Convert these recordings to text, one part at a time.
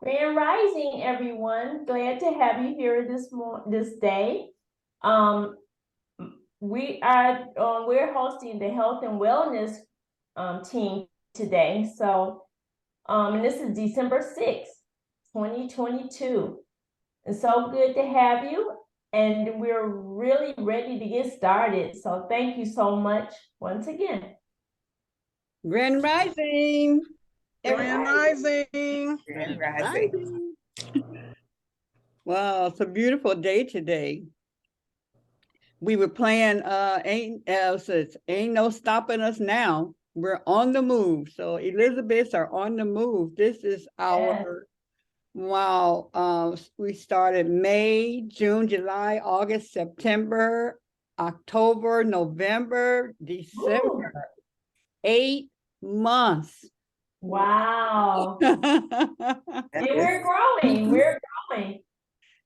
Grand Rising, everyone. Glad to have you here this day. We're hosting the health and wellness team today. So and this is December 6th, 2022. It's so good to have you, and we're really ready to get started. So thank you so much once again. Grand Rising. Grand Rising. Grand Rising. Wow, it's a beautiful day today. We were playing Ain't No Stopping Us Now. We're on the move. So Elizabeths are on the move. This is our wow. We started May, June, July, August, September, October, November, December. Ooh. 8 months. Wow. And we're growing.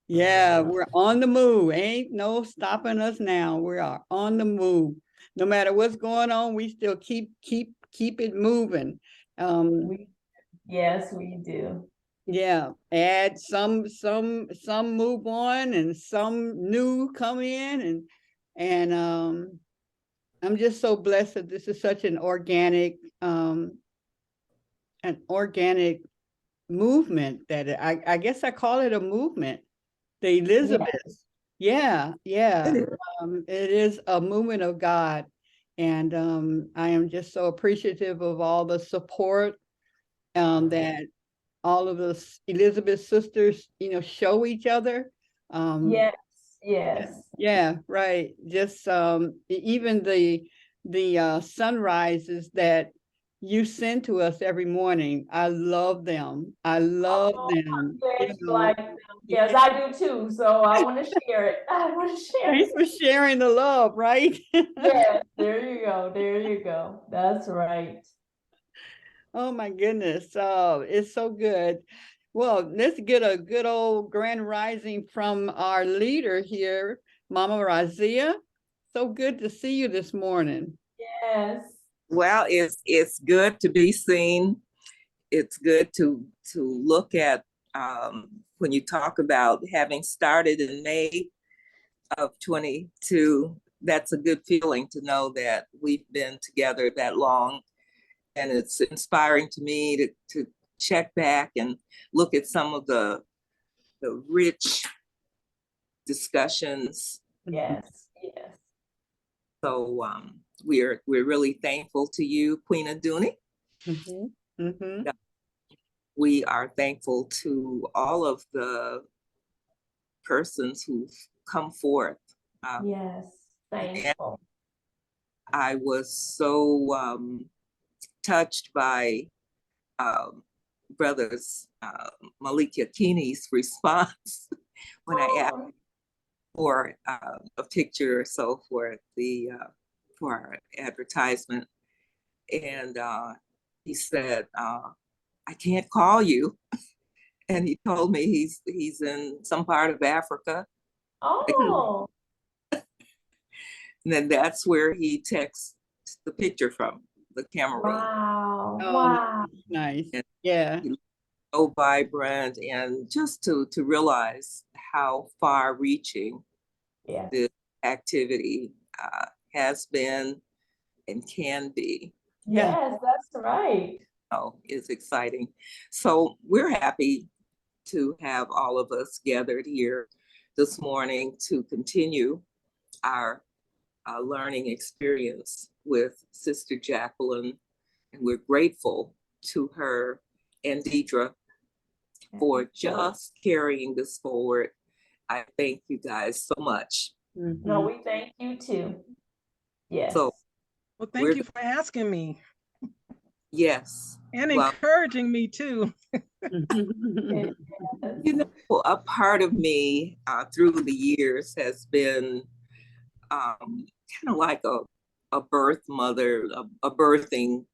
Yeah, we're on the move. Ain't no stopping us now. We are on the move. No matter what's going on, we still keep it moving. Yes, we do. Yeah, add some move on and some new come in, and I'm just so blessed that this is such an organic movement that I guess I call it a movement. The Elizabeth. Yeah. It is a movement of God. And I am just so appreciative of all the support that all of us Elizabeth sisters, show each other. Yes. Yeah, right. Just even the sunrises that you send to us every morning. I love them. I love them. Yes, I do too. So I want to share it. Thanks for sharing the love, right? Yes, there you go. That's right. Oh my goodness. It's so good. Well, let's get a good old grand rising from our leader here, Mama Raziya. So good to see you this morning. Yes. Well, it's good to be seen. It's good to look at when you talk about having started in May of 22. That's a good feeling to know that we've been together that long, and it's inspiring to me to check back and look at some of the rich discussions. Yes. So we're really thankful to you, Queen Aduni. We are thankful to all of the persons who've come forth. Yes, thankful. I was so touched by brothers Malik Yakini's response when I asked for a picture or so for our advertisement, and he said, "I can't call you," and he told me he's in some part of Africa. Oh. And then that's where he texts the picture from, the camera roll. Wow. Nice. And yeah. So vibrant, and just to realize how far reaching this activity has been and can be. Yes, that's right. Oh, it's exciting. So we're happy to have all of us gathered here this morning to continue our learning experience with Sister Jacqueline. And we're grateful to her and Deitra for just carrying this forward. I thank you guys so much. No, we thank you too. Yes. So, well, thank you for asking me. Yes. And encouraging me too. A part of me through the years has been kind of like a birth mother, a birthing,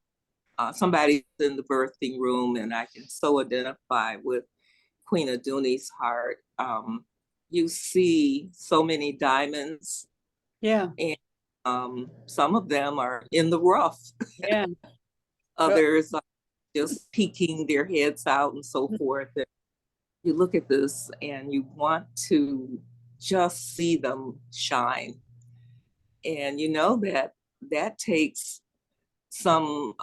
somebody's in the birthing room, and I can so identify with Queen Aduni's heart. You see so many diamonds. Yeah. And some of them are in the rough. Yeah. Others are just peeking their heads out and so forth. you look at this and you want to just see them shine. And you know that that takes some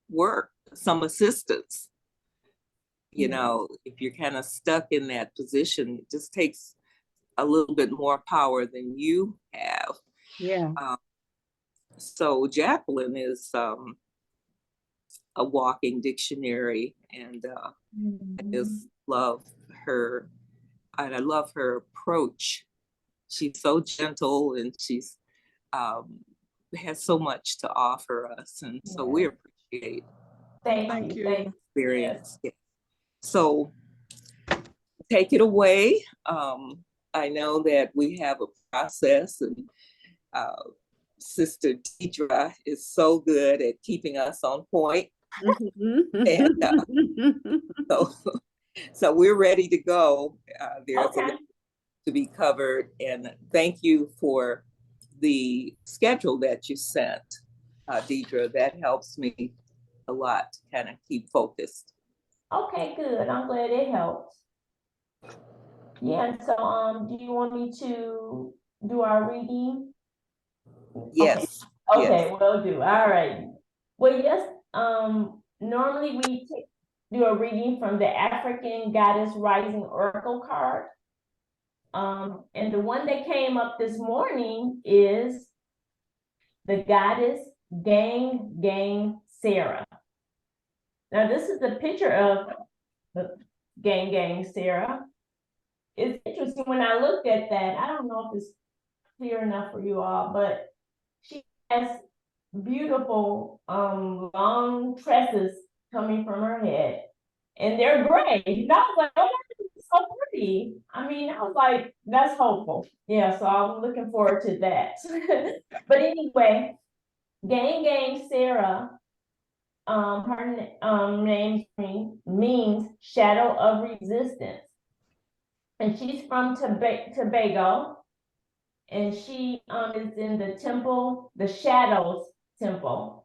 work, some assistance. You know, if you're kind of stuck in that position, it just takes a little bit more power than you have. Yeah. So Jacqueline is a walking dictionary, and I just love her, and I love her approach. She's so gentle, and she's has so much to offer us, and so we appreciate Thank you. experience. Yeah. So take it away. I know that we have a process, and Sister Deitra is so good at keeping us on point. And so we're ready to go. There's a lot to be covered, and thank you for the schedule that you sent, Deitra. That helps me a lot to kind of keep focused. Okay, good. I'm glad it helps. Yeah, and so do you want me to do our reading? Yes. Okay, yes. will do. All right. Well, yes, normally we do a reading from the African Goddess Rising Oracle card. And the one that came up this morning is the Goddess Gang Sarah. Now, this is a picture of the Gang Sarah. It's interesting when I looked at that. I don't know if it's clear enough for you all, but she has beautiful long tresses coming from her head, and they're gray. And I was like, oh, that's so pretty. I mean, I was like, that's hopeful. Yeah, so I'm looking forward to that. But anyway, Gang Sarah, her name means shadow of resistance. And she's from Tobago. And she is in the temple, the Shadows Temple.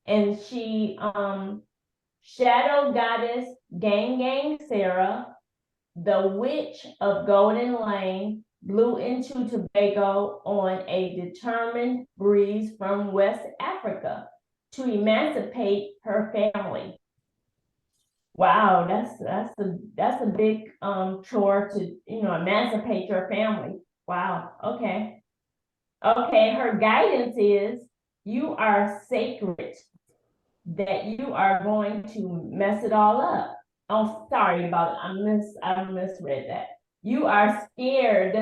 And she shadow goddess Gang Sarah, the witch of Golden Lane, blew into Tobago on a determined breeze from West Africa to emancipate her family. Wow, that's a big chore to, you know, emancipate your family. Wow, okay. Okay, her guidance is you are sacred, that you are going to mess it all up. Oh, sorry about it. I misread that. You are scared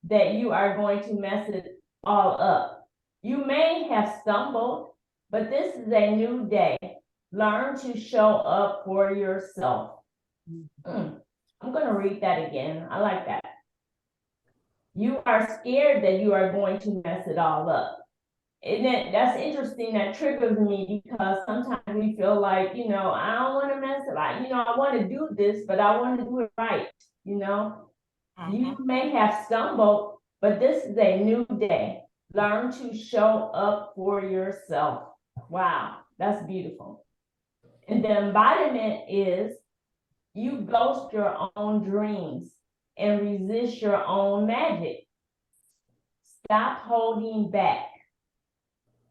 that you are going to mess it all up. You may have stumbled, but this is a new day. Learn to show up for yourself. I'm going to read that again. I like that. You are scared that you are going to mess it all up. And that's interesting. That triggers me because sometimes we feel like, you know, I don't want to mess it up. You know, I want to do this, but I want to do it right. You know, you may have stumbled, but this is a new day. Learn to show up for yourself. Wow, that's beautiful. And the embodiment is you ghost your own dreams and resist your own magic. Stop holding back,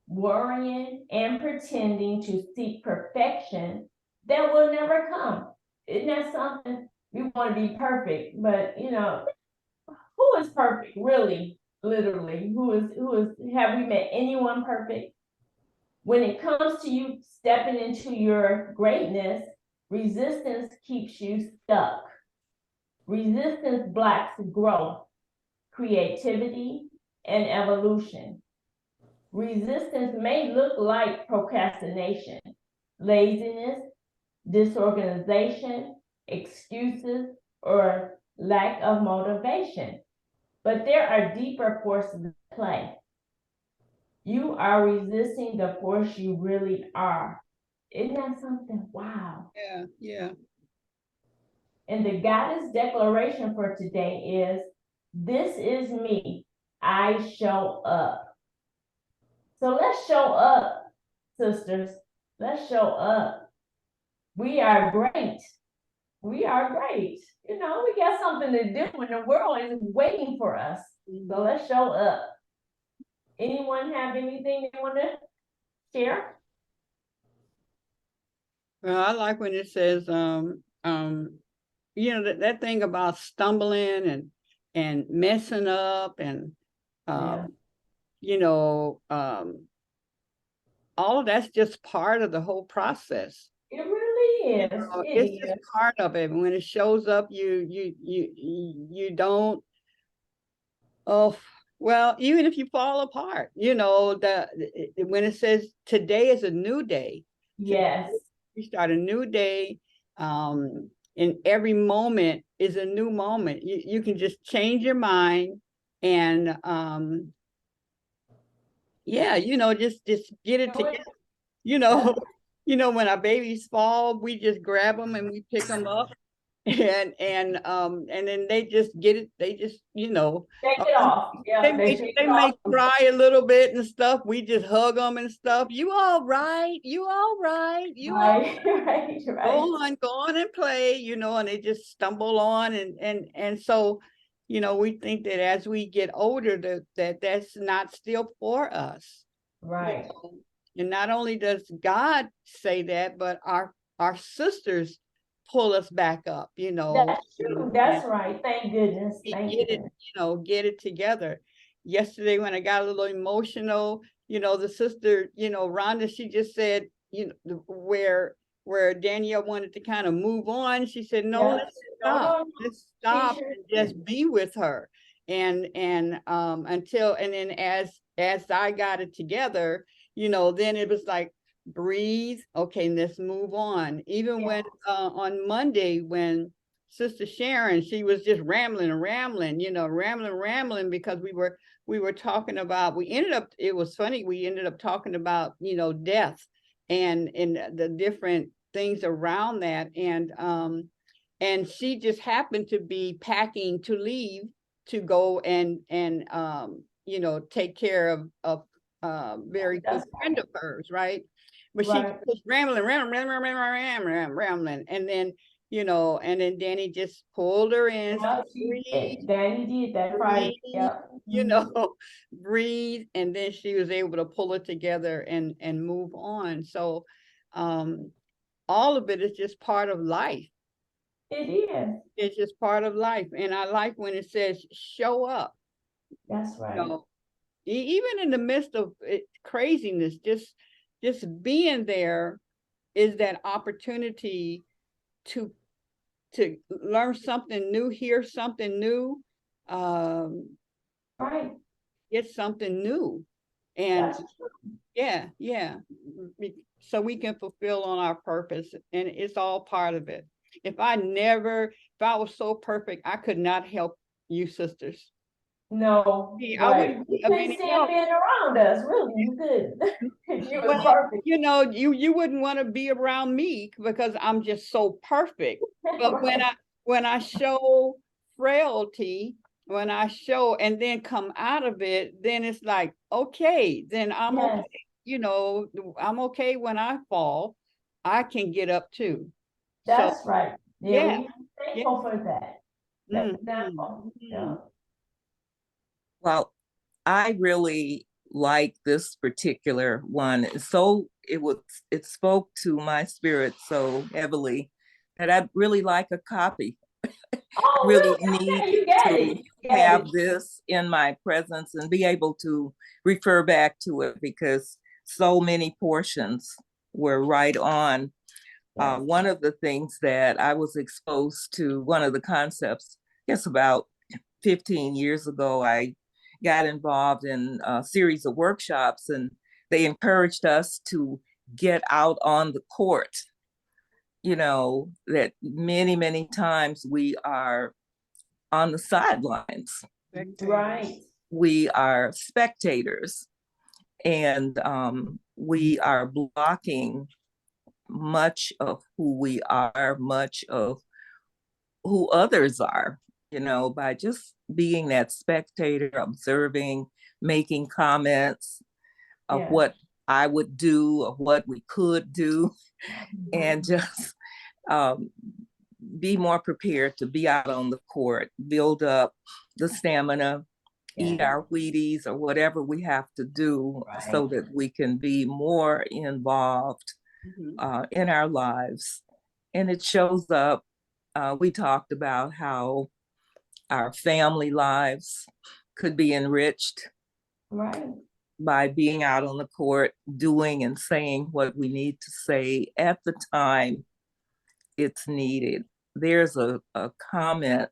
worrying and pretending to seek perfection that will never come. Isn't that something? We want to be perfect, but you know, who is perfect really? Literally, who is, have we met anyone perfect? When it comes to you stepping into your greatness, resistance keeps you stuck. Resistance blocks growth, creativity, and evolution. Resistance may look like procrastination, laziness, disorganization, excuses, or lack of motivation. But there are deeper forces at play. You are resisting the force you really are. Isn't that something? Wow. Yeah, yeah. And the goddess declaration for today is, this is me, I show up. So let's show up, sisters. Let's show up. We are great. We are great. You know, we got something to do when the world is waiting for us. So let's show up. Anyone have anything they want to share? Well, I like when it says, you know, that thing about stumbling and messing up and, Yeah. you know, all of that's just part of the whole process. It really You is. know, It it's is. just part of it. When it shows up, you don't. Oh, well, even if you fall apart, you know, when it says today is a new day, Yes. you start a new day, and every moment is a new moment. You can just change your mind and yeah, you know, just get it together. You know, you know, when our babies fall, we just grab them and we pick them up and then they just get it, they just, you know, Shake it off. Yeah, they shake they it may off. cry a little bit and stuff. We just hug them and stuff. You all right? You all right? You all Right, right, right. go on and play, you know, and they just stumble on and so, you know, we think that as we get older that's not still for us. Right. You know? And not only does God say that, but our sisters pull us back up, you know. That's true. That's right. Thank goodness. We Thank get it, goodness. you know, get it together. Yesterday when I got a little emotional, you know, the sister, you know, Rhonda, she just said, you know, where Danielle wanted to kind of move on, she said, no, Yeah. let's No, stop. no, no. Let's She stop sure and did. just be with her. And until and then as I got it together, you know, then it was like breathe, okay, let's move on. Even when on Monday when Sister Sharon, she was just rambling, you know, rambling because we were talking about, we ended up, it was funny, we ended up talking about, you know, death and the different things around that. And she just happened to be packing to leave to go and you know, take care of very good That's friend of hers, right? But she right. was rambling, and then, you know, and then Danny just pulled her in, Yeah, she breathe, did. Danny did that Friday. breathe, Yep. you know, breathe, and then she was able to pull it together and move on. So all of it is just part of life. It is. It's just part of life. And I like when it says show up, That's you right. know, even in the midst of craziness, just being there is that opportunity to learn something new, hear something new, Right. get something new. And That's true. yeah. So we can fulfill on our purpose, and it's all part of it. If I was so perfect, I could not help you sisters. No, I right. wouldn't You have couldn't any stand help. being around us, really. You couldn't. You was Well, perfect. you know, you wouldn't want to be around me because I'm just so perfect. But Right. when I show frailty, when I show and then come out of it, then it's like, okay, then I'm Yes, okay. You know, I'm okay when I fall. I can get up too. So that's right. Yeah, yeah, we yeah. thankful for that. That Mhm, example. Yeah. mhm. Well, I really like this particular one. So it spoke to my spirit so heavily that I really like a copy. Oh, Really really? need Okay, you got it. to You got have it. this in my presence and be able to refer back to it because so many portions were right on. Yes. One of the things that I was exposed to, one of the concepts, I guess about 15 years ago, I got involved in a series of workshops and they encouraged us to get out on the court. You know, that many times we are on the sidelines. Right. We are spectators and we are blocking much of who we are, much of who others are, you know, by just being that spectator, observing, making comments of Yes. what I would do or what we could do, and just um, be more prepared to be out on the court, build up the stamina, eat our Wheaties or whatever we have to do so that we can be more involved in our lives. And it shows up. We talked about how our family lives could be enriched by being out on the court, doing and saying what we need to say at the time it's needed. There's a comment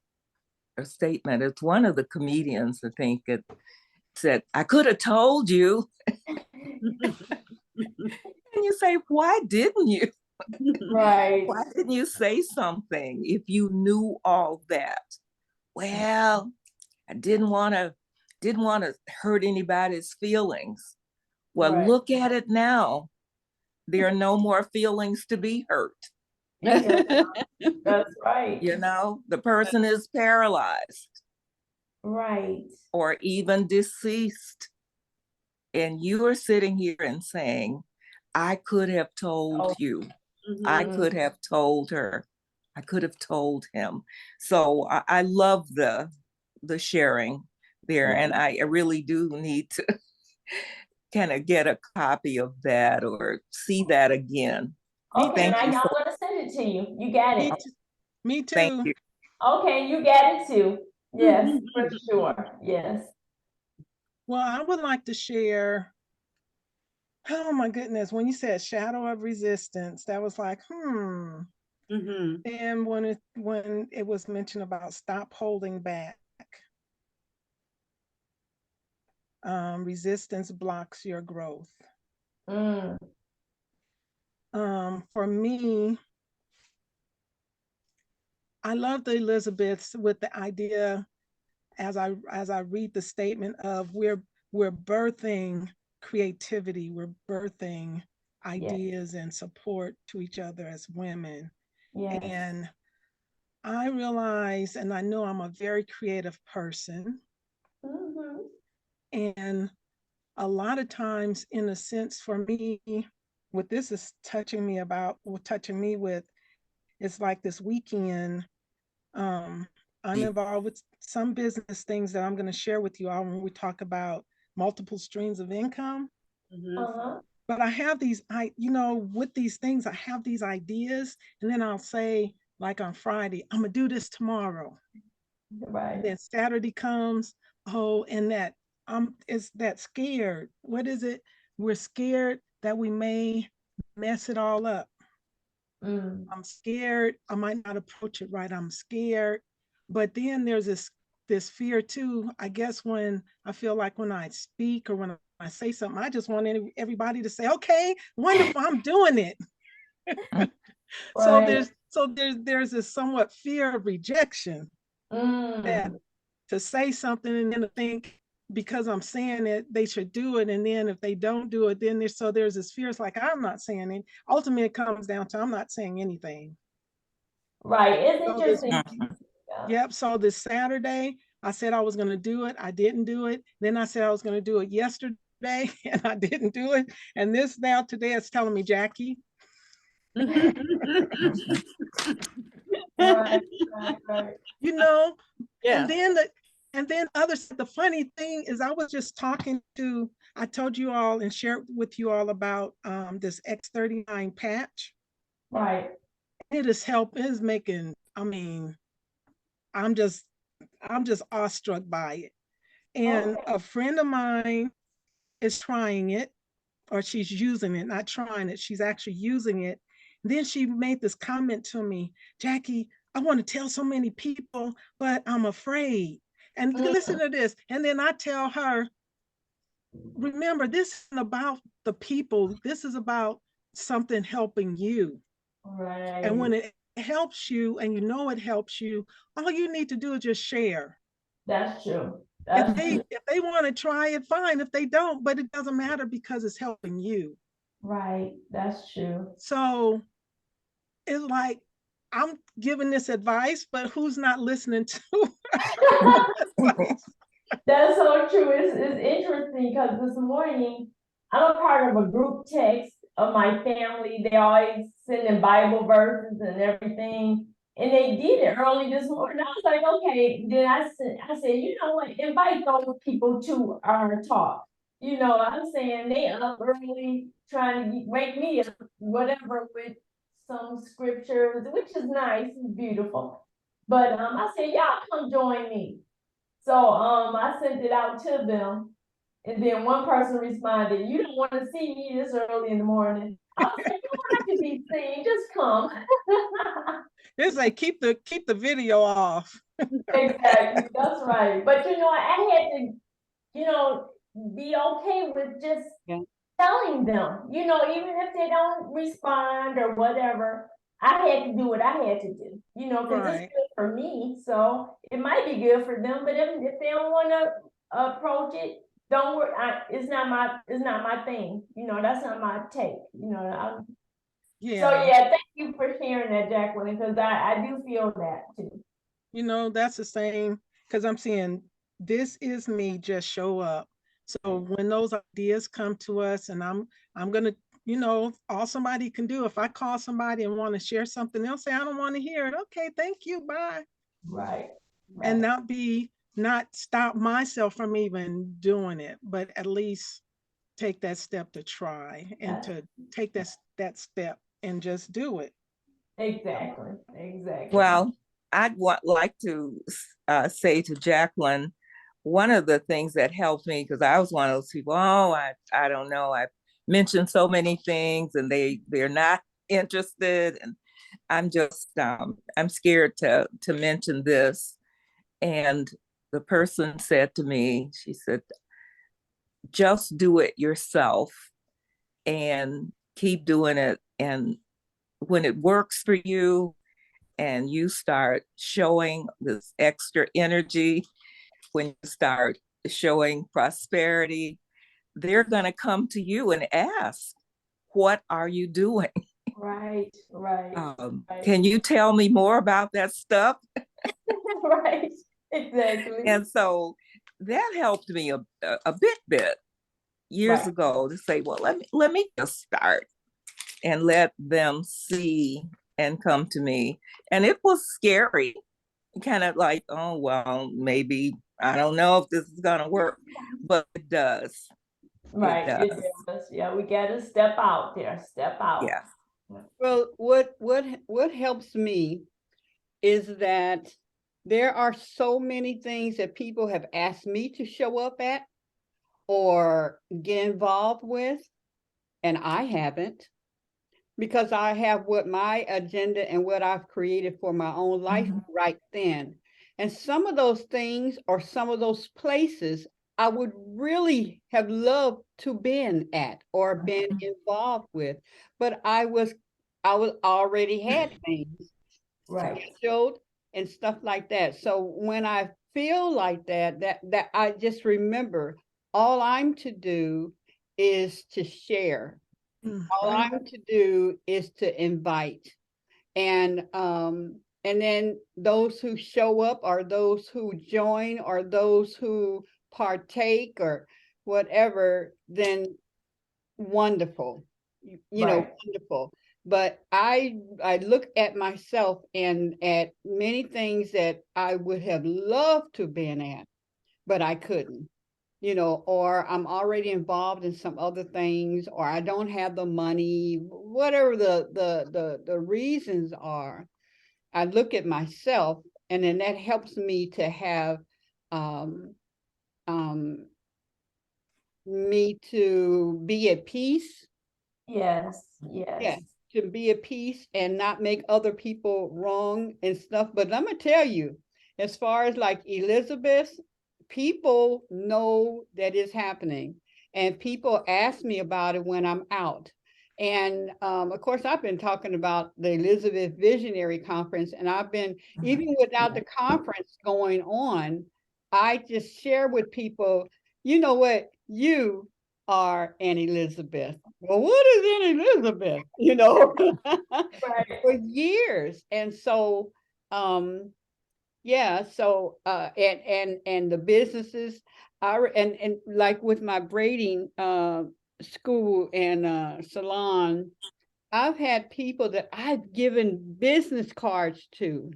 or statement. It's one of the comedians, I think, it said, "I could have told you." And you say, why didn't you? Right. Why didn't you say something if you knew all that? Well, I didn't want to hurt anybody's feelings. Well, look at it now. There are no more feelings to be hurt. That's right. You know, the person is paralyzed. Right. Or even deceased. And you are sitting here and saying, I could have told you. I could have told her. I could have told him. So I love the sharing there. And I really do need to kind of get a copy of that or see that again. Okay, I'm gonna send it to you. You got it. Me too. Thank you. Okay, you got it too. Yes, for sure. Yes. Well, I would like to share. Oh my goodness, when you said shadow of resistance, that was like, And when it was mentioned about stop holding back, resistance blocks your growth. For me, I love the Elizabeths with the idea as I read the statement of we're birthing creativity, we're birthing ideas and support to each other as women. And I realize, and I know I'm a very creative person. And a lot of times, in a sense, for me, what this is touching me with, it's like this weekend, I'm involved with some business things that I'm going to share with you all when we talk about multiple streams of income. But I have these, with these things, I have these ideas, and then I'll say, like on Friday, I'm gonna do this tomorrow. And then Saturday comes, and that is that scared. What is it? We're scared that we may mess it all up. I'm scared. I might not approach it right. I'm scared. But then there's this fear too. I guess when I feel like when I speak or when I say something, I just want everybody to say, okay, wonderful, I'm doing it. So there's this somewhat fear of rejection that to say something and then to think because I'm saying it, they should do it. And then if they don't do it, then there's this fear. It's like, I'm not saying it. Ultimately, it comes down to I'm not saying anything. Right. It's interesting. Yep. So this Saturday, I said I was going to do it. I didn't do it. Then I said I was going to do it yesterday and I didn't do it. And this now today is telling me, Jackie. Right. You know, and then others, the funny thing is I was just I told you all and shared with you all about this X39 patch. Right. It is making, I'm just awestruck by it. And a friend of mine is trying it, or she's using it, not trying it, she's actually using it. And then she made this comment to me, Jackie, I want to tell so many people, but I'm afraid. And listen to this. And then I tell her, remember, this isn't about the people. This is about something helping you. Right. And when it helps you and you know it helps you, all you need to do is just share. That's true. If they want to try it, fine. If they don't, but it doesn't matter because it's helping you. Right. That's true. So it's like I'm giving this advice, but who's not listening to That's so true. It's interesting because this morning I'm a part of a group text of my family. They always sending Bible verses and everything. And they did it early this morning. I was like, okay. Then I said, you know what? Invite those people to our talk. You know, I'm saying they up early trying to wake me up, whatever, with some scriptures, which is nice and beautiful. But I said, y'all come join me. So I sent it out to them. And then one person responded, you don't want to see me this early in the morning. I was like, you don't have to be seen, just come. It's like keep the video off. Exactly, that's right. But you know, I had to, you know, be okay with just Yeah. telling them, you know, even if they don't respond or whatever, I had to do what I had to do, you know, because it's Right. good for me. So it might be good for them, but if they don't want to approach it, don't worry. It's not my thing. You know, that's not my take. You know, so Yeah. yeah, thank you for sharing that, Jacqueline, because I do feel that too. You know, that's the same because I'm seeing this is me, just show up. So when those ideas come to us and I'm gonna, you know, all somebody can do, if I call somebody and want to share something, they'll say, I don't want to hear it. Okay, thank you, bye. Right. And Right. not stop myself from even doing it, but at least take that step to try and That's- to take that step and just do it. Exactly. Exactly. Well, like to say to Jacqueline, one of the things that helped me, because I was one of those people, oh, I don't know, I've mentioned so many things and they're not interested, and I'm just I'm scared to mention this. And the person said to me, she said, just do it yourself and keep doing it. And when it works for you and you start showing this extra energy, when you start showing prosperity, they're going to come to you and ask, what are you doing? Right. Right. Right. Can you tell me more about that stuff? Right. Exactly. And so that helped me a bit years Right. ago to say, well, let me just start and let them see and come to me. And it was scary, kind of like, oh, well, maybe, I don't know if this is going to work, but it does. Right. It Does. does. Yeah, we got to step out there. Step out. Yeah. Well, what helps me is that there are so many things that people have asked me to show up at or get involved with, and I haven't, because I have what my agenda and what I've created for my own life right then. And some of those things or some of those places I would really have loved to been at or been involved with, but I was already had things Right. scheduled and stuff like that. So when I feel like that I just remember all I'm to do is to share. All Mhm. I'm to do is to invite. And then those who show up or those who join or those who partake or whatever, then wonderful. You know, Right. wonderful. But I look at myself and at many things that I would have loved to been at, but I couldn't, you know, or I'm already involved in some other things, or I don't have the money, whatever the reasons are. I look at myself, and then that helps me to have um, me to be at peace. Yes. Yeah, Yes. to be at peace and not make other people wrong and stuff. But I'm gonna tell you, as far as like Elizabeth, people know that it's happening, and people ask me about it when I'm out. And of course, I've been talking about the Elizabeth Visionary Conference, and I've been, even without the conference going on, I just share with people, you know what, you are an Elizabeth. Well, what is an Elizabeth? You know, Right. for years. And so yeah, so and the businesses and like with my braiding school and salon, I've had people that I've given business cards to.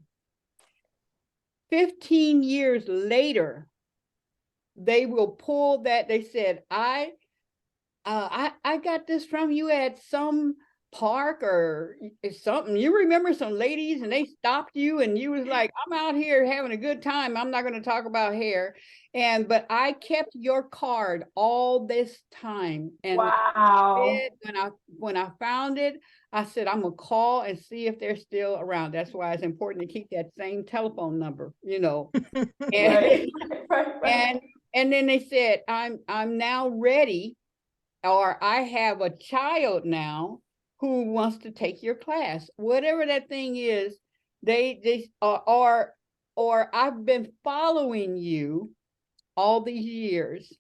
15 years later, they will pull that. They said, I got this from you at some park or something. You remember some ladies and they stopped you and you was like, I'm out here having a good time. I'm not going to talk about hair. But I kept your card all this time. And Wow. when I found it, I said, I'm gonna call and see if they're still around. That's why it's important to keep that same telephone number, you know. Right, And right. and then they said, I'm now ready, or I have a child now who wants to take your class. Whatever that thing is, they or I've been following you all these years.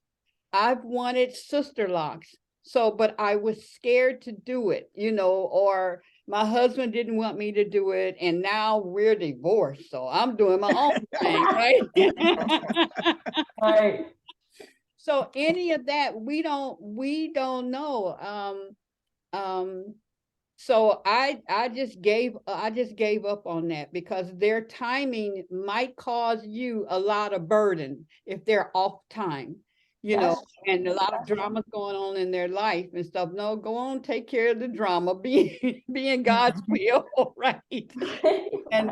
I've wanted sister locks. So, but I was scared to do it, you know, or my husband didn't want me to do it. And now we're divorced. So I'm doing my own thing, right? Right. So any of that, we don't know. So I just gave up on that because their timing might cause you a lot of burden if they're off time, you know, That's and a true. lot of drama going on in their life and stuff. No, go on, take care of the drama, be in God's will, right? And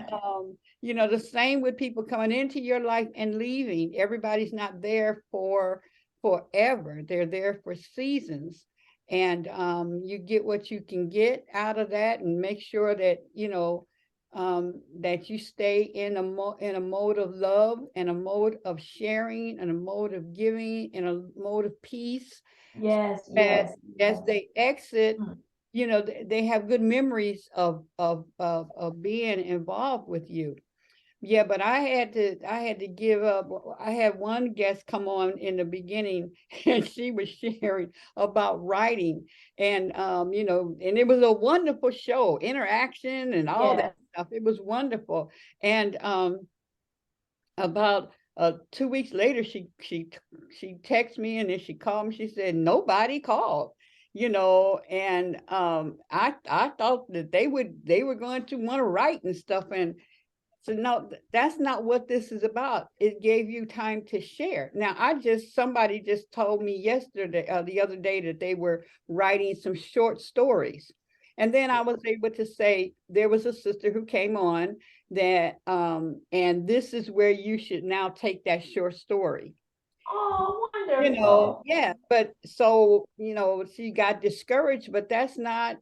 you know, the same with people coming into your life and leaving. Everybody's not there for forever. They're there for seasons. And you get what you can get out of that and make sure that, you know, that you stay in a mode of love and a mode of sharing and a mode of giving and a mode of peace. Yes, That yes, as yes. they exit, Mm. you know, they have good memories of being involved with you. Yeah, but I had to give up. I had one guest come on in the beginning and she was sharing about writing and you know, and it was a wonderful show, interaction and all that Yes. stuff. It was wonderful. And about 2 weeks later, she texted me and then she called me. She said nobody called, you know, and I thought that they were going to want to write and stuff, and so no, that's not what this is about. It gave you time to share. Now, somebody just told me yesterday, the other day, that they were writing some short stories. And then I was able to say, there was a sister who came on that, and this is where you should now take that short story. Oh, You know, wonderful. yeah, but so, you know, she got discouraged, but that's not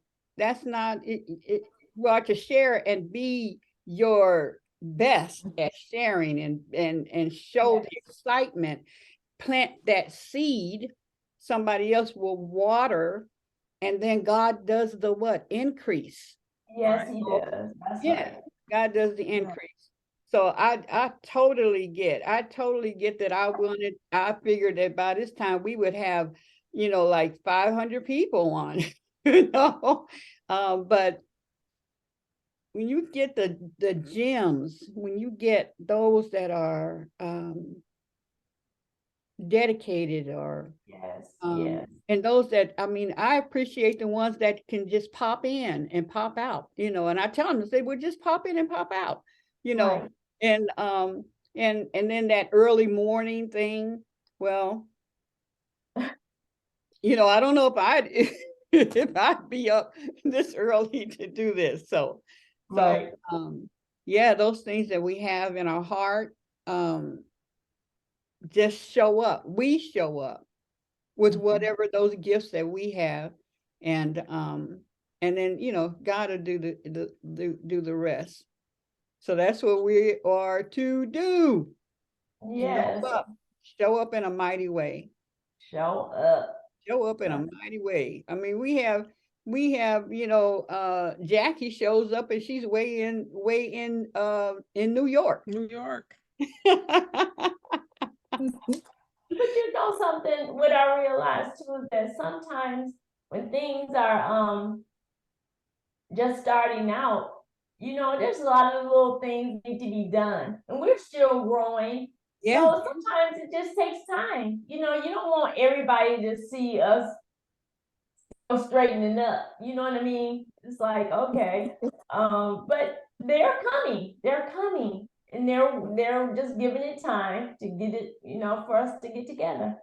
well, to share and be your best at sharing and show Yes. the excitement, plant that seed, somebody else will water, and then God does the what? Increase. Yes, Right. he does. That's Yeah, right. God does the increase. So I totally get that. I figured that by this time we would have, you know, like 500 people on, you know. But when you get the gems, when you get those that are dedicated or Yes, yes. and those that, I mean, I appreciate the ones that can just pop in and pop out, you know, and I tell them to say, well, just pop in and pop out, you know, Right. and then that early morning thing, well, you know, I don't know if I'd if I'd be up this early to do this. So Right. yeah, those things that we have in our heart, just show up. We show up with Mhm. whatever those gifts that we have, and then, you know, God will do the rest. So that's what we are to do. Yes. Show up in a mighty way. Show up. Show up in a mighty way. I mean, we have, you know, Jackie shows up and she's way in New York. New York. But you know something, what I realized too is that sometimes when things are just starting out, you know, there's a lot of little things need to be done. And we're still growing. Yeah, So sometimes it just takes time. You know, you don't want everybody to see us straightening up. You know what I mean? It's like, okay. But they're coming, and they're just giving it time to get it, for us to get together.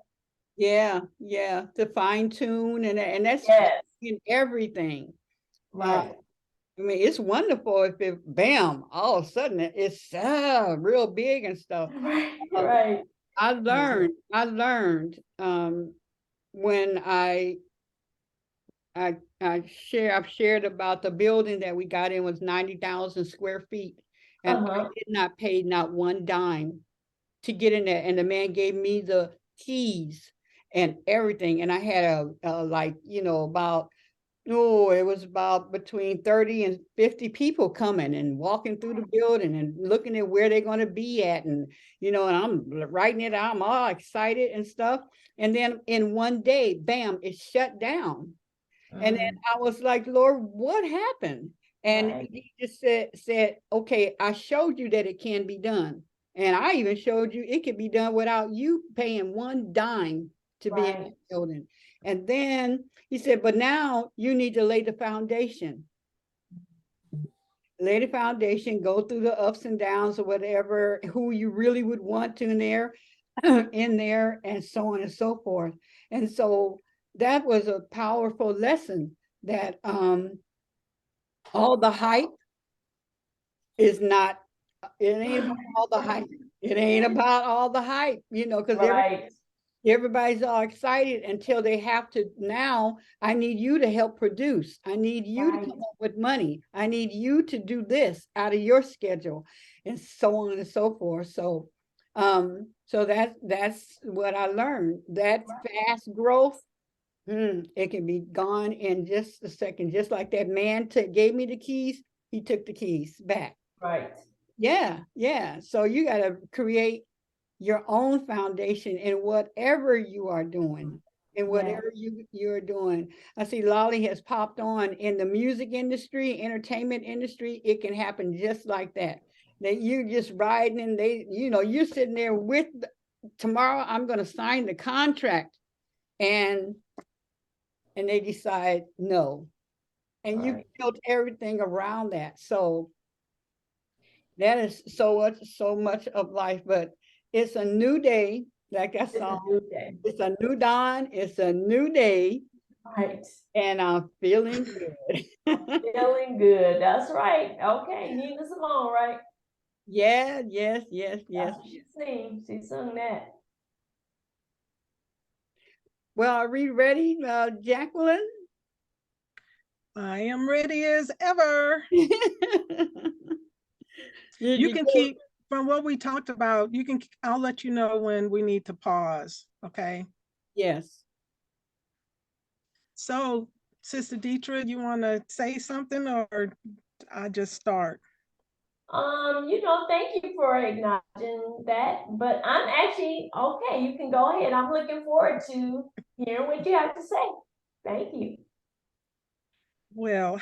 Yeah, yeah, to fine tune and that's Yes, in everything. right, I mean, it's wonderful if it, bam, all of a sudden it's real big and stuff. right, Uh, right. I learned when I've shared about the building that we got in was 90,000 square feet. And I did not pay not one dime to get in there. And the man gave me the keys and everything. And I had like, about, no, it was about between 30 and 50 people coming and walking through the building and looking at where they're going to be at. And, and I'm writing it out. I'm all excited and stuff. And then in one day, bam, it shut down. And then I was like, Lord, what happened? And Right. he just said, okay, I showed you that it can be done. And I even showed you it could be done without you paying one dime to be in the building. And then he said, but now you need to lay the foundation. Lay the foundation, go through the ups and downs or whatever, who you really would want to in there, and so on and so forth. And so that was a powerful lesson that all the hype is not, it ain't about all the hype. It ain't about all the hype, because Right. everybody's all excited until they have to. Now I need you to help produce. I need you to come up with money. I need you to do this out of your schedule, and so on and so forth. So that's what I learned. That fast growth, it can be gone in just a second. Just like that man gave me the keys, he took the keys back. Right. Yeah. So you got to create your own foundation in whatever you are doing, in whatever you're doing. I see Lolly has popped on in the music industry, entertainment industry. It can happen just like that. That you just riding and you're sitting there with tomorrow I'm going to sign the contract and they decide no. And you built everything around that. So that is so much of life, but it's a new day. Like that song, it's a new dawn, it's a new day. Right. And I'm feeling good. Feeling good. That's right. Okay. Nina Simone, right? Yeah, yes. She sung that. Well, are we ready, Jacqueline? I am ready as ever. You can keep, from what we talked about, I'll let you know when we need to pause, okay? Yes. So, Sister Deitra, you want to say something or I just start? Thank you for acknowledging that, but I'm actually okay. You can go ahead. I'm looking forward to hearing what you have to say. Thank you. Well,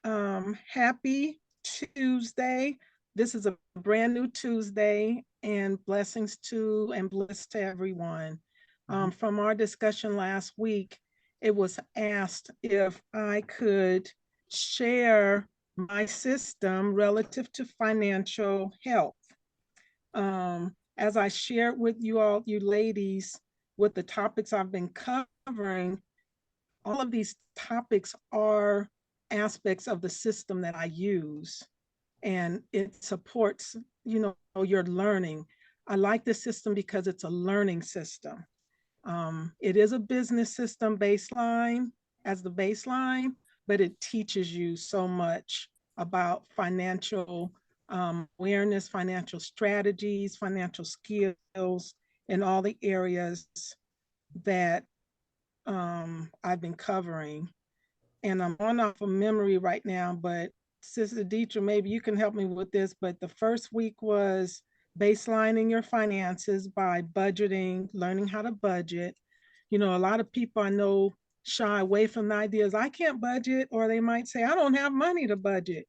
happy Tuesday. This is a brand new Tuesday, and blessings to and bliss to everyone. From our discussion last week, it was asked if I could share my system relative to financial health. As I shared with you all, you ladies, with the topics I've been covering, all of these topics are aspects of the system that I use, and it supports, your learning. I like the system because it's a learning system. It is a business system as the baseline, but it teaches you so much about financial awareness, financial strategies, financial skills in all the areas that I've been covering. And I'm on off of memory right now, but Sister Deitra, maybe you can help me with this. But the first week was baselining your finances by budgeting, learning how to budget. A lot of people I know shy away from the ideas, I can't budget, or they might say, I don't have money to budget.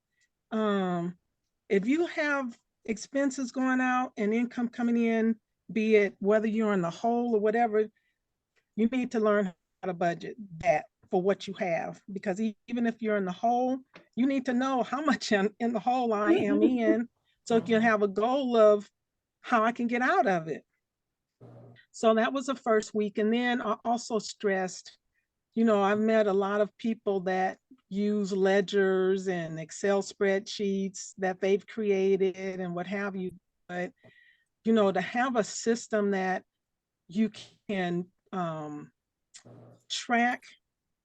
If you have expenses going out and income coming in, be it whether you're in the hole or whatever, you need to learn how to budget that for what you have, because even if you're in the hole, you need to know how much in the hole I am in, so you can have a goal of how I can get out of it. So that was the first week. And then I also stressed, I've met a lot of people that use ledgers and Excel spreadsheets that they've created and what have you. But, to have a system that you can track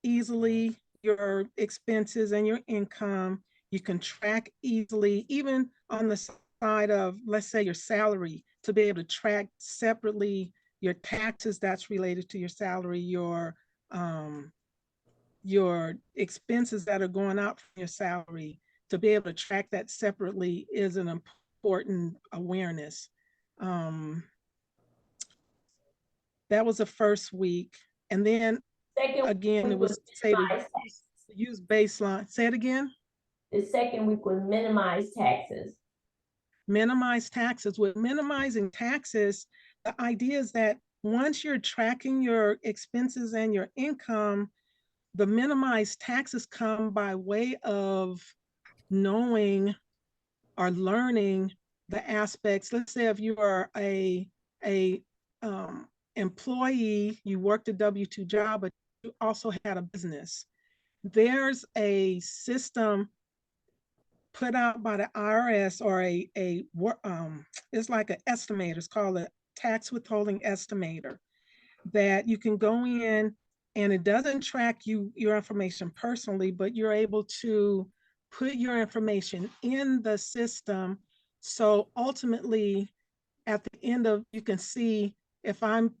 easily your expenses and your income, you can track easily, even on the side of, let's say, your salary, to be able to track separately your taxes that's related to your salary, your expenses that are going out from your salary. To be able to track that separately is an important awareness. That was the first week. And then Second again, week it was say to use baseline. Say it again. The second week was minimize taxes. Minimize taxes. With minimizing taxes, the idea is that once you're tracking your expenses and your income, the minimized taxes come by way of knowing or learning the aspects. Let's say if you are a employee, you worked a W-2 job, but you also had a business. There's a system put out by the IRS, or it's like an estimator. It's called a tax withholding estimator, that you can go in, and it doesn't track your information personally, but you're able to put your information in the system. So ultimately, at the end of, you can see if I'm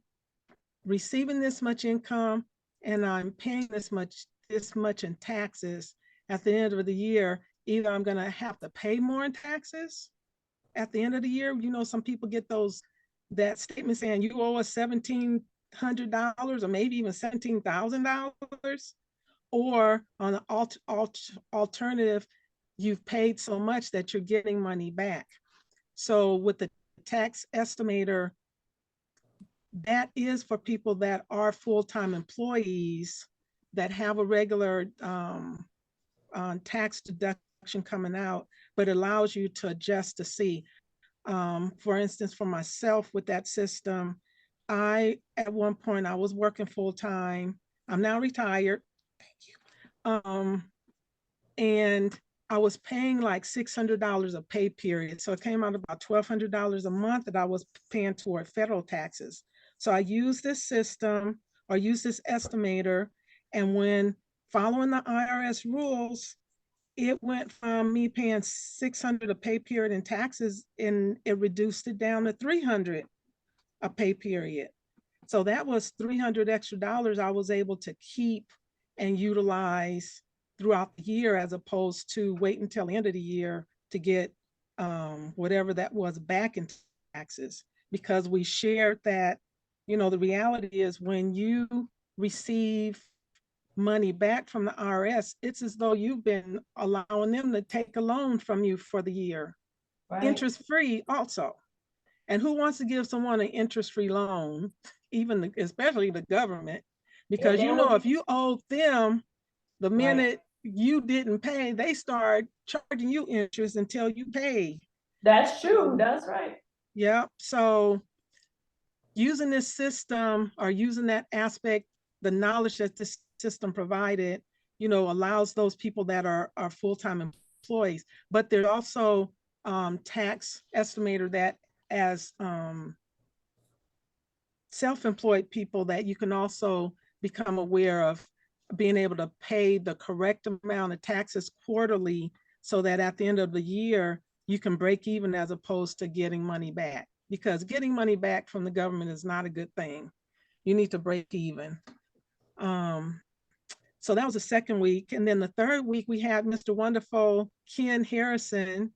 receiving this much income and I'm paying this much in taxes, at the end of the year, either I'm going to have to pay more in taxes at the end of the year. Some people get that statement saying you owe us $1,700 or maybe even $17,000, or on the alternative, you've paid so much that you're getting money back. So with the tax estimator, that is for people that are full-time employees that have a regular tax deduction coming out, but allows you to adjust to see. For instance, for myself with that system, at one point I was working full-time. I'm now retired. Thank you. And I was paying like $600 a pay period. So it came out about $1,200 a month that I was paying toward federal taxes. So I used this system, or used this estimator, and when following the IRS rules, it went from me paying $600 a pay period in taxes, and it reduced it down to $300 a pay period. So that was $300 extra I was able to keep and utilize throughout the year, as opposed to wait until the end of the year to get whatever that was back in taxes, because we shared that. The reality is, when you receive money back from the IRS, it's as though you've been allowing them to take a loan from you for the year, right? Interest-free also. And who wants to give someone an interest-free loan, especially the government? Because if you owe them, the minute you didn't pay, they start charging you interest until you pay. That's true. That's right. Yeah. So using this system, or using that aspect, the knowledge that this system provided, allows those people that are full-time employees. But there's also tax estimator that, as self-employed people, that you can also become aware of being able to pay the correct amount of taxes quarterly, so that at the end of the year, you can break even, as opposed to getting money back. Because getting money back from the government is not a good thing. You need to break even. So that was the second week. And then the third week, we had Mr. Wonderful Ken Harrison,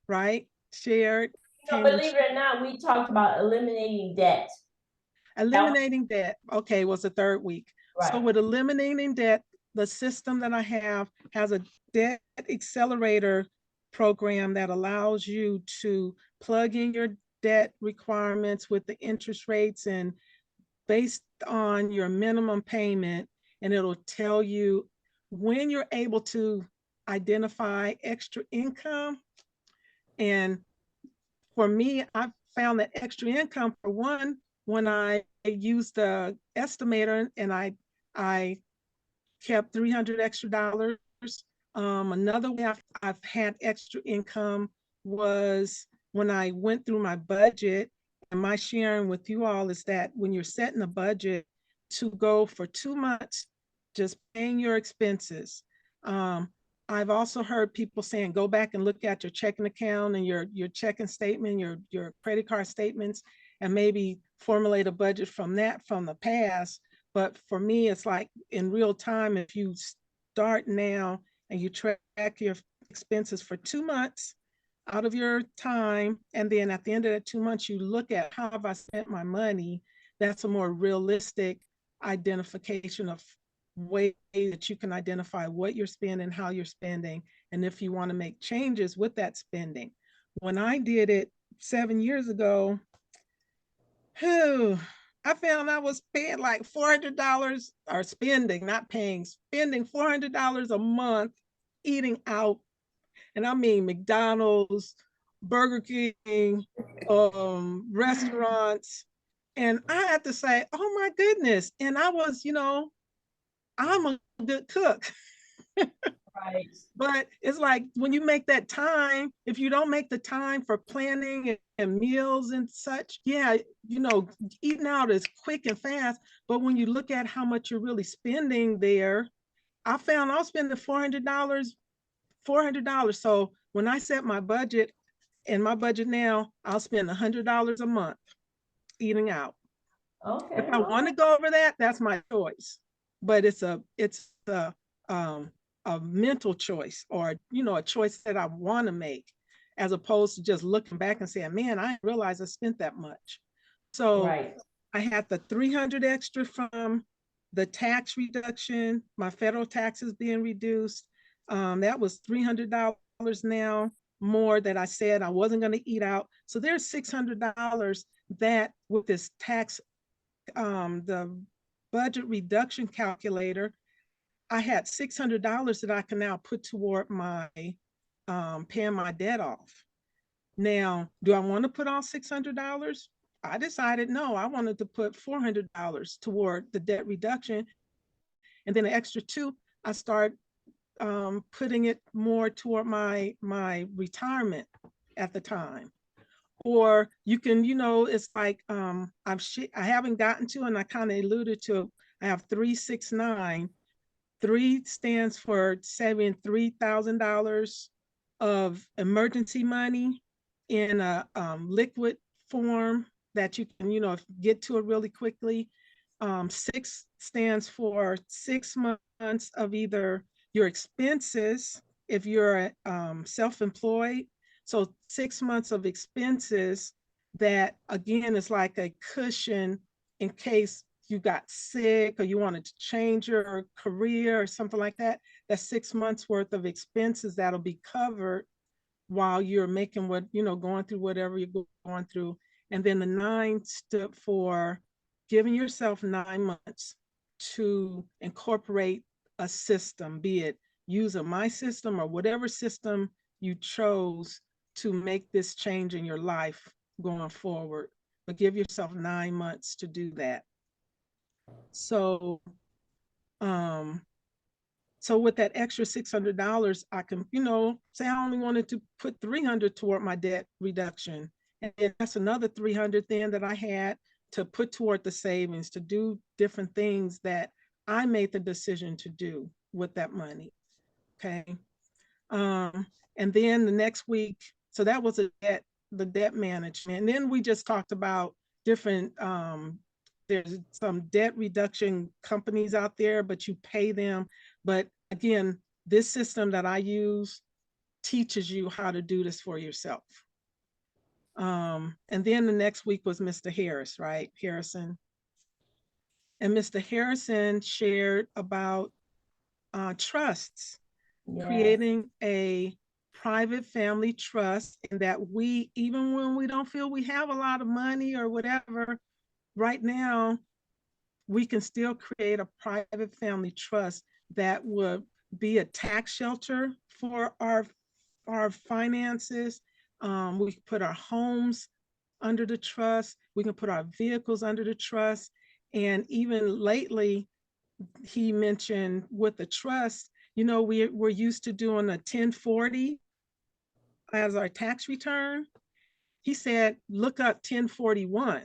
right? Shared. Believe it or not, we talked about eliminating debt. Eliminating debt, okay, was the third week. Right. So with eliminating debt, the system that I have has a debt accelerator program that allows you to plug in your debt requirements with the interest rates, and based on your minimum payment, and it'll tell you when you're able to identify extra income. And for me, I found that extra income, for one, when I used the estimator and I kept $300 extra. Another way I've had extra income was when I went through my budget, and my sharing with you all is that when you're setting a budget to go for 2 months, just paying your expenses. I've also heard people saying, go back and look at your checking account and your checking statement, your credit card statements, and maybe formulate a budget from that from the past. But for me, it's like in real time, if you start now and you track your expenses for 2 months out of your time, and then at the end of that 2 months, you look at how have I spent my money, that's a more realistic identification of way that you can identify what you're spending, how you're spending, and if you want to make changes with that spending. When I did it 7 years ago, I found I was paying like $400, or spending, not paying, spending $400 a month eating out. And I mean McDonald's, Burger King, restaurants. And I had to say, oh my goodness. And I was, I'm a good cook. Right. But it's like when you make that time, if you don't make the time for planning and meals and such, yeah, eating out is quick and fast. But when you look at how much you're really spending there, I found I was spending $400. So when I set my budget, and my budget now, I'll spend $100 a month eating out. Okay. If I want to go over that, that's my choice. But it's a mental choice, or a choice that I want to make, as opposed to just looking back and saying, man, I didn't realize I spent that much. So Right. I had the 300 extra from the tax reduction, my federal taxes being reduced. That was $300 now more that I said I wasn't going to eat out. So there's $600 that with this tax, the budget reduction calculator, I had $600 that I can now put toward my paying my debt off. Now, do I want to put all $600? I decided no, I wanted to put $400 toward the debt reduction. And then the extra two, I start putting it more toward my retirement at the time. Or you can, it's like I haven't gotten to, and I kind of alluded to, I have 369. 3 stands for saving $3,000 of emergency money in a liquid form that you can, get to it really quickly. 6 stands for 6 months of either your expenses if you're self-employed. So 6 months of expenses that, again, is like a cushion in case you got sick or you wanted to change your career or something like that. That's 6 months worth of expenses that'll be covered while you're making going through whatever you're going through. And then the 9 stood for giving yourself 9 months to incorporate a system, be it using my system or whatever system you chose to make this change in your life going forward. But give yourself 9 months to do that. So, so with that extra $600, I can, say I only wanted to put $300 toward my debt reduction. And that's another $300 then that I had to put toward the savings, to do different things that I made the decision to do with that money. Okay. And then the next week, so that was the debt management. And then we just talked about different, there's some debt reduction companies out there, but you pay them. But again, this system that I use teaches you how to do this for yourself. And then the next week was Mr. Harris, right? Harrison. And Mr. Harrison shared about trusts, Yes. creating a private family trust, and that we, even when we don't feel we have a lot of money or whatever, right now, we can still create a private family trust that would be a tax shelter for our finances. We can put our homes under the trust. We can put our vehicles under the trust. And even lately, he mentioned with the trust, you know, we're used to doing a 1040 as our tax return. He said, look up 1041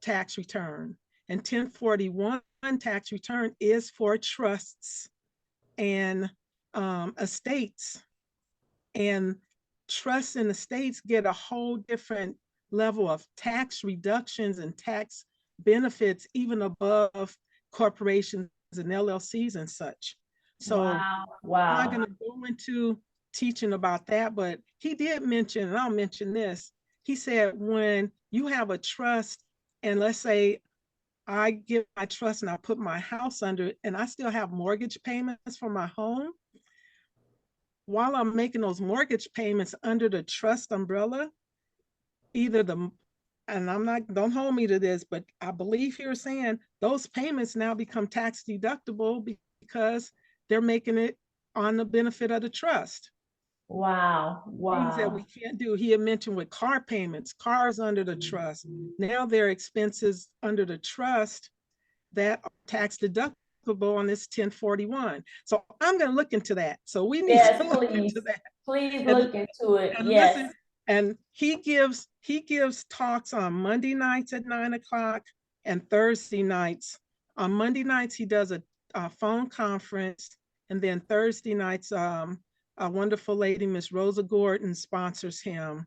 tax return. And 1041 tax return is for trusts and estates. And trusts and estates get a whole different level of tax reductions and tax benefits, even above corporations and LLCs and such. So Wow, I'm not wow. going to go into teaching about that, but he did mention, and I'll mention this. He said, when you have a trust, and let's say I give my trust and I put my house under it, and I still have mortgage payments for my home, while I'm making those mortgage payments under the trust umbrella, either the, and I'm not, don't hold me to this, but I believe you're saying those payments now become tax deductible because they're making it on the benefit of the trust. Wow, Things that we wow. can't do. He had mentioned with car payments, cars under the trust. Now there are expenses under the trust that are tax deductible on this 1041. So I'm going to look into that. So we need Yes, to look please. into that. Please And, look into it. and Yes. listen, and he gives talks on Monday nights at 9 o'clock and Thursday nights. On Monday nights, he does a phone conference, and then Thursday nights, a wonderful lady, Miss Rosa Gordon, sponsors him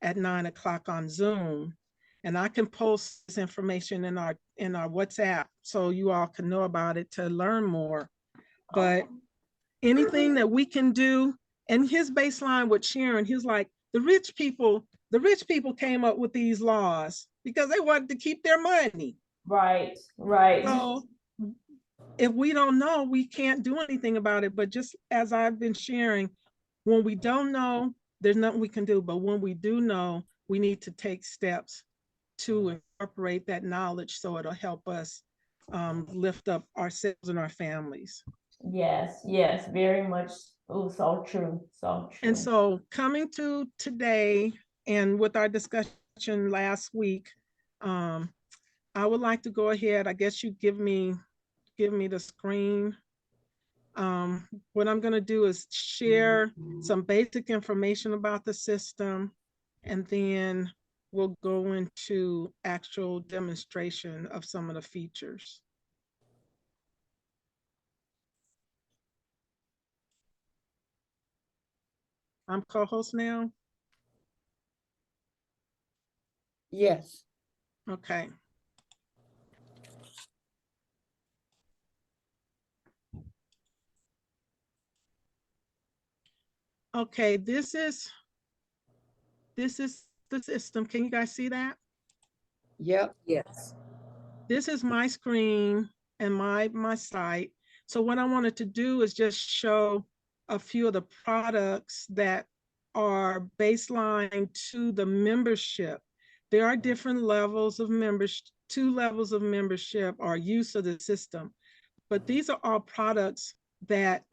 at 9 o'clock on Zoom. And I can post this information in our WhatsApp so you all can know about it to learn more. But anything that we can do, and his baseline with Sharon, he's like, the rich people came up with these laws because they wanted to keep their money. Right, right. So if we don't know, we can't do anything about it. But just as I've been sharing, when we don't know, there's nothing we can do. But when we do know, we need to take steps to incorporate that knowledge so it'll help us lift up ourselves and our families. Yes, yes, very much. Oh, so true, so true. And so coming to today and with our discussion last week, I would like to go ahead. I guess you give me the screen. What I'm going to do is share some basic information about the system, and then we'll go into actual demonstration of some of the features. I'm co-host now. Yes. Okay. Okay, this is the system. Can you guys see that? Yep. Yes. This is my screen and my site. So what I wanted to do is just show a few of the products that are baseline to the membership. There are different levels of membership, 2 levels of membership or use of the system, but these are all products that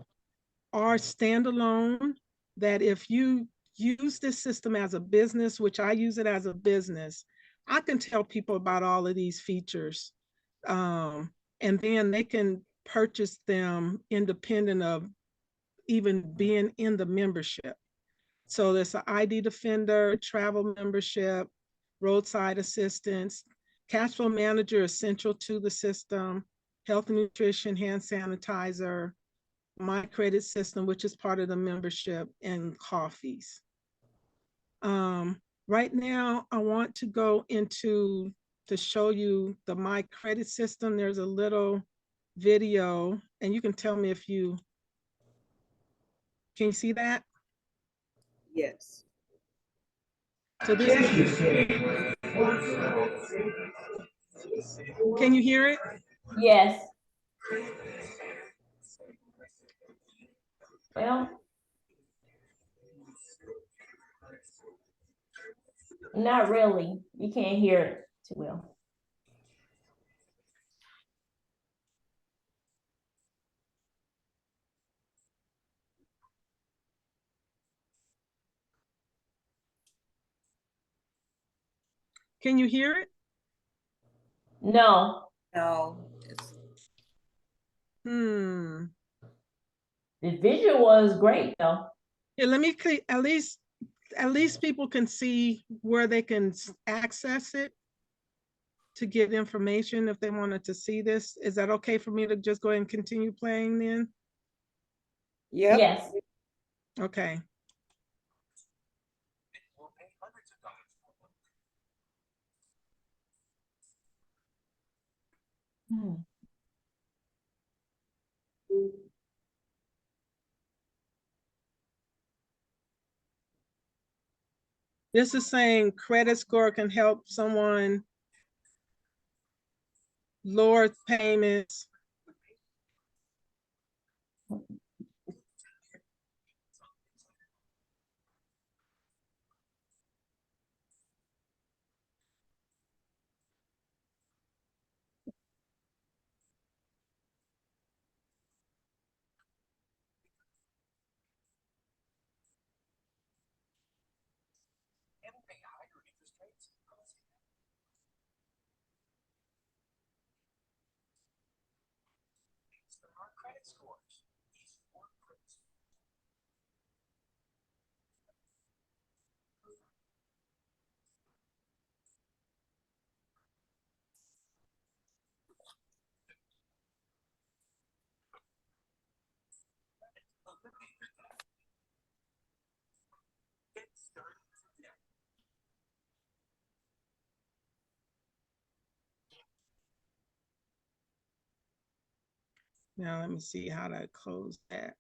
are standalone, that if you use this system as a business, which I use it as a business, I can tell people about all of these features. And then they can purchase them independent of even being in the membership. So there's an ID Defender, travel membership, roadside assistance, cash flow manager essential to the system, health and nutrition, hand sanitizer, my credit system, which is part of the membership, and coffees. Right now, I want to go into to show you the my credit system. There's a little video, and you can tell me if you can you see that. Yes. So this is. Can you hear it? Yes. Well, not really. You can't hear it too well. Can you hear it? No, No, it's, Hmm. the visual is great though. Yeah, let me at least people can see where they can access it to get information if they wanted to see this. Is that okay for me to just go ahead and continue playing then? Yep. Yes. Okay. Hmm. This is saying credit score can help someone lower payments. Now let me see how to close that.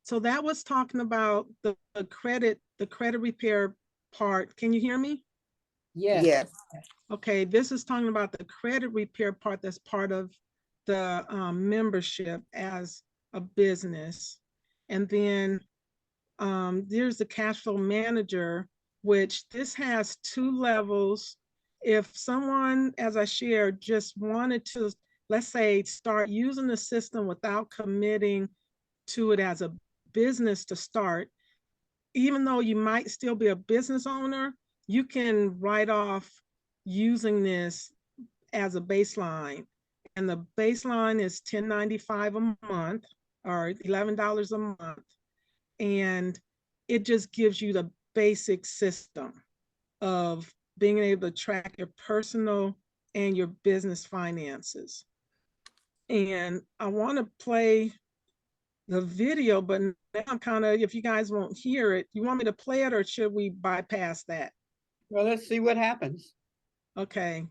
So that was talking about the credit repair part. Can you hear me? Yes. yes. Okay, this is talking about the credit repair part that's part of the membership as a business. And then there's the cash flow manager, which this has 2 levels. If someone, as I shared, just wanted to, let's say, start using the system without committing to it as a business to start, even though you might still be a business owner, you can write off using this as a baseline. And the baseline is $10.95 a month or $11 a month. And it just gives you the basic system of being able to track your personal and your business finances. And I want to play the video, but now I'm kind of, if you guys won't hear it, you want me to play it or should we bypass that? Well, let's see what happens. Okay.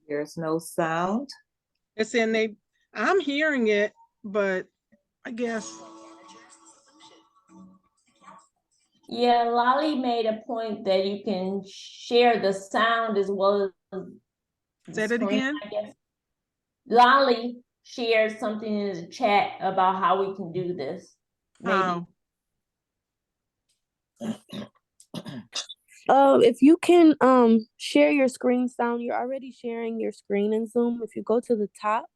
There's no sound. It's in I'm hearing it, but I guess. Yeah, Lolly made a point that you can share the sound as well as the Say that screen, again. I guess. Lolly shared something in the chat about how we can do this. Maybe. If you can share your screen sound, you're already sharing your screen in Zoom. If you go to the top,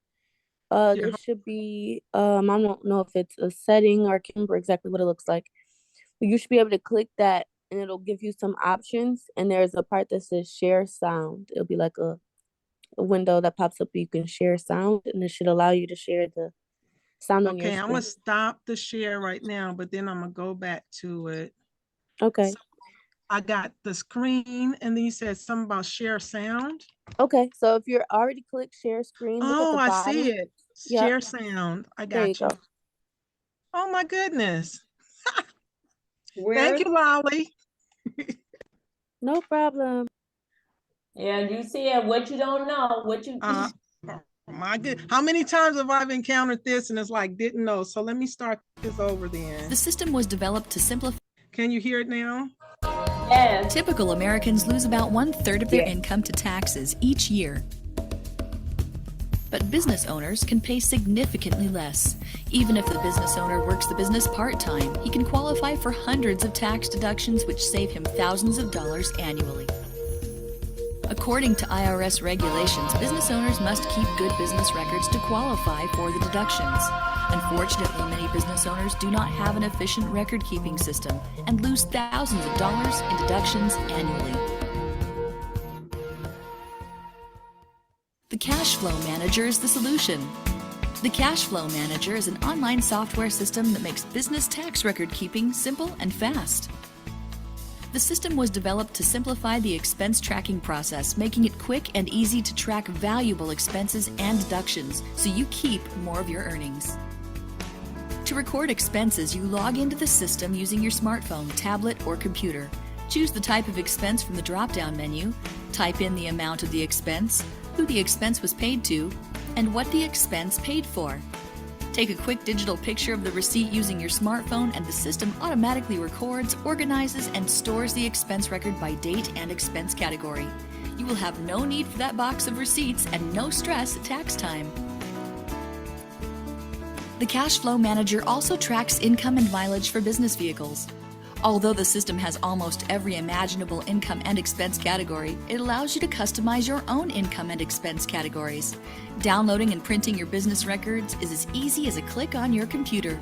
there should be I don't know if it's a setting or I can't remember exactly what it looks like. But you should be able to click that and it'll give you some options. And there's a part that says share sound. It'll be like a window that pops up. You can share sound and it should allow you to share the sound on your Okay, I'm screen. gonna stop the share right now, but then I'm gonna go back to it. Okay. So I got the screen and then you said something about share sound. Okay, so if you're already clicked share screen, look at the I bottom. see it. Yep. Share sound. I There you got you. go. Oh my goodness. Where? Thank you, Lolly. No problem. Yeah, you see it, what you don't know, what you My good. How many times have I encountered this and it's like, didn't know? So let me start this over then. The system was developed to simplify. Can you hear it now? Yes. Typical Americans lose about 1/3 of their Yes. income to taxes each year. But business owners can pay significantly less. Even if the business owner works the business part-time, he can qualify for hundreds of tax deductions which save him thousands of dollars annually. According to IRS regulations, business owners must keep good business records to qualify for the deductions. Unfortunately, many business owners do not have an efficient record-keeping system and lose thousands of dollars in deductions annually. The Cash Flow Manager is the solution. The Cash Flow Manager is an online software system that makes business tax record keeping simple and fast. The system was developed to simplify the expense tracking process, making it quick and easy to track valuable expenses and deductions so you keep more of your earnings. To record expenses, you log into the system using your smartphone, tablet, or computer. Choose the type of expense from the drop-down menu, type in the amount of the expense, who the expense was paid to, and what the expense paid for. Take a quick digital picture of the receipt using your smartphone and the system automatically records, organizes, and stores the expense record by date and expense category. You will have no need for that box of receipts and no stress at tax time. The Cash Flow Manager also tracks income and mileage for business vehicles. Although the system has almost every imaginable income and expense category, it allows you to customize your own income and expense categories. Downloading and printing your business records is as easy as a click on your computer.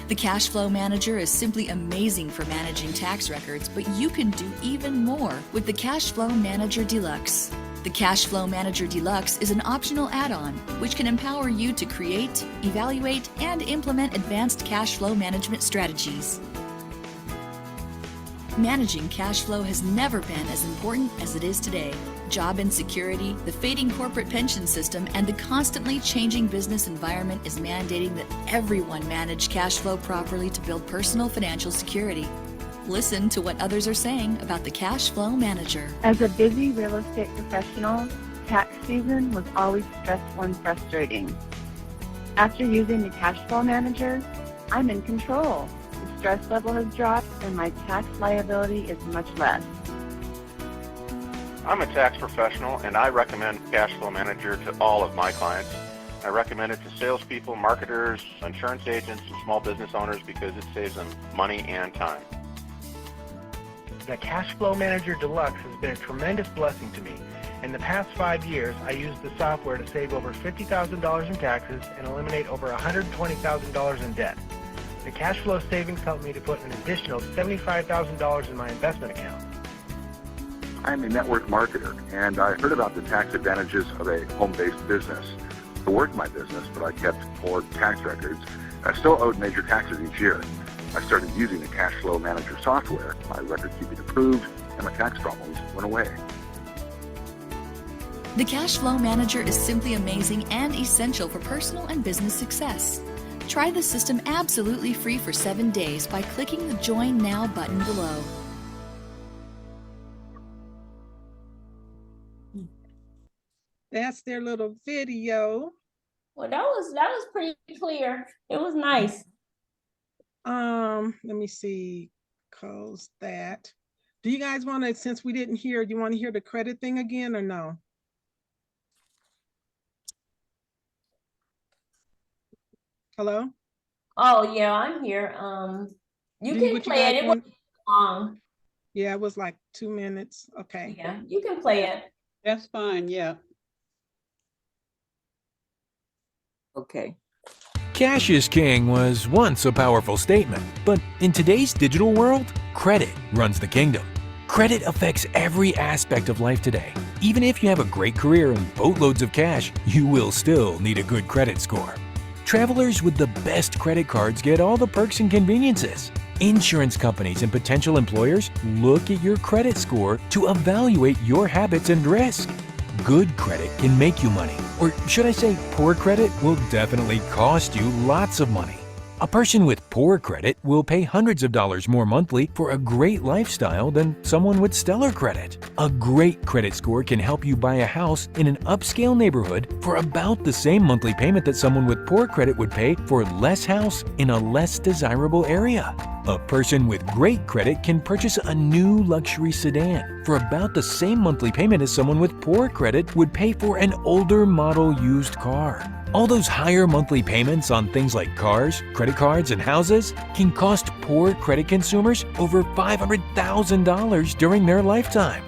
The Cash Flow Manager is simply amazing for managing tax records, but you can do even more with the Cash Flow Manager Deluxe. The Cash Flow Manager Deluxe is an optional add-on which can empower you to create, evaluate, and implement advanced cash flow management strategies. Managing cash flow has never been as important as it is today. Job insecurity, the fading corporate pension system, and the constantly changing business environment is mandating that everyone manage cash flow properly to build personal financial security. Listen to what others are saying about the Cash Flow Manager. As a busy real estate professional, tax season was always stressful and frustrating. After using the Cash Flow Manager, I'm in control. The stress level has dropped and my tax liability is much less. I'm a tax professional and I recommend Cash Flow Manager to all of my clients. I recommend it to salespeople, marketers, insurance agents, and small business owners because it saves them money and time. The Cash Flow Manager Deluxe has been a tremendous blessing to me. In the past 5 years, I used the software to save over $50,000 in taxes and eliminate over $120,000 in debt. The cash flow savings helped me to put an additional $75,000 in my investment account. I'm a network marketer, and I heard about the tax advantages of a home-based business. I worked my business, but I kept poor tax records. I still owed major taxes each year. I started using the Cash Flow Manager software. My record keeping improved, and my tax problems went away. The Cash Flow Manager is simply amazing and essential for personal and business success. Try the system absolutely free for 7 days by clicking the Join Now button below. That's their little video. Well, that was pretty clear. It was nice. Let me see. Close that. Do you guys want to, since we didn't hear, do you want to hear the credit thing again or no? Hello? Oh yeah, I'm here. You Do can what you play it. guys It want? was long. Yeah, it was like 2 minutes. Okay. Yeah, you can play it. That's fine, yeah. Okay. Cash is king was once a powerful statement, but in today's digital world, credit runs the kingdom. Credit affects every aspect of life today. Even if you have a great career and boatloads of cash, you will still need a good credit score. Travelers with the best credit cards get all the perks and conveniences. Insurance companies and potential employers look at your credit score to evaluate your habits and risk. Good credit can make you money, or should I say poor credit will definitely cost you lots of money. A person with poor credit will pay hundreds of dollars more monthly for a great lifestyle than someone with stellar credit. A great credit score can help you buy a house in an upscale neighborhood for about the same monthly payment that someone with poor credit would pay for less house in a less desirable area. A person with great credit can purchase a new luxury sedan for about the same monthly payment as someone with poor credit would pay for an older model used car. All those higher monthly payments on things like cars, credit cards, and houses can cost poor credit consumers over $500,000 during their lifetime.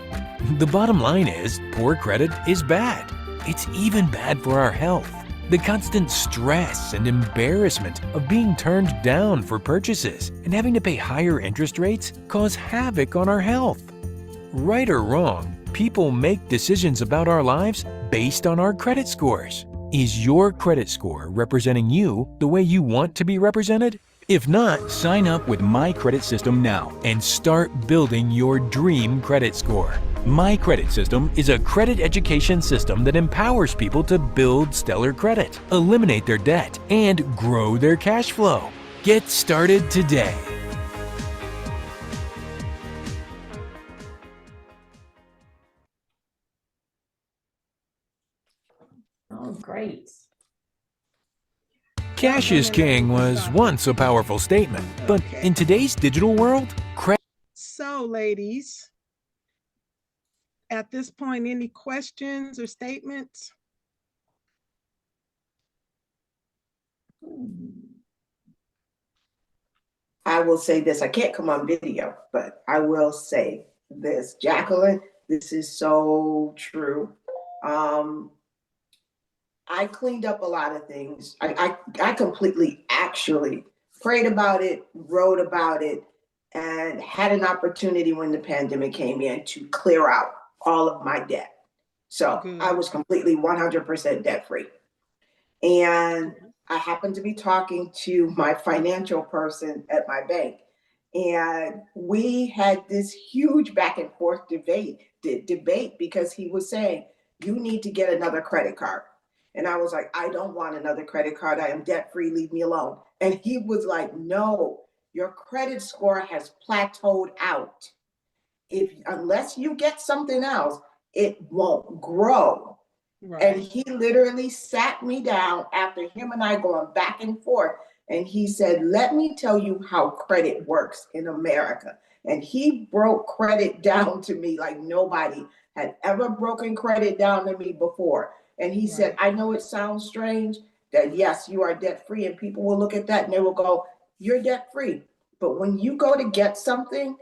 The bottom line is, poor credit is bad. It's even bad for our health. The constant stress and embarrassment of being turned down for purchases and having to pay higher interest rates cause havoc on our health. Right or wrong, people make decisions about our lives based on our credit scores. Is your credit score representing you the way you want to be represented? If not, sign up with My Credit System now and start building your dream credit score. My Credit System is a credit education system that empowers people to build stellar credit, eliminate their debt, and grow their cash flow. Get started today. Oh, great. Cash is king was once a powerful statement, but in today's digital world, credit. So, ladies, at this point, any questions or statements? I will say this. I can't come on video, but I will say this. Jacqueline, this is so true. I cleaned up a lot of things. I completely actually prayed about it, wrote about it, and had an opportunity when the pandemic came in to clear out all of my debt. So I was completely 100% debt free. And I happened to be talking to my financial person at my bank. And we had this huge back and forth debate because he was saying, you need to get another credit card. And I was like, I don't want another credit card. I am debt free. Leave me alone. And he was like, no, your credit score has plateaued out. Unless you get something else, it won't grow. Right. And he literally sat me down after him and I going back and forth. And he said, let me tell you how credit works in America. And he broke credit down to me like nobody had ever broken credit down to me before. And he said, I know it sounds strange that yes, you are debt free. And people will look at that and they will go, you're debt free. But when you go to get something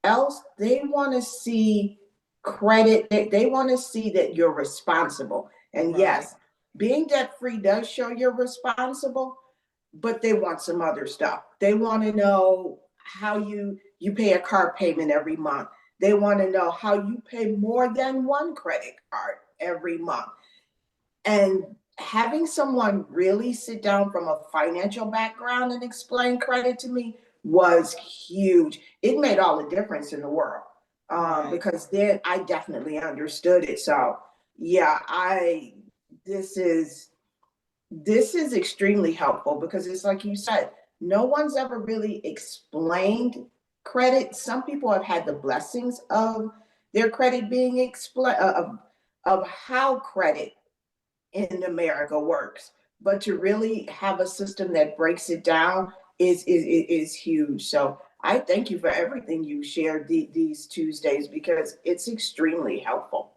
else, they want to see credit. They want to see that you're responsible. And yes, being debt free does show you're responsible, but they want some other stuff. They want to know how you pay a car payment every month. They want to know how you pay more than one credit card every month. And having someone really sit down from a financial background and explain credit to me was huge. It made all the difference in the world. Because then I definitely understood it. So yeah, this is extremely helpful because it's like you said, no one's ever really explained credit. Some people have had the blessings of their credit being explained, of how credit in America works, but to really have a system that breaks it down is huge. So I thank you for everything you shared these Tuesdays because it's extremely helpful.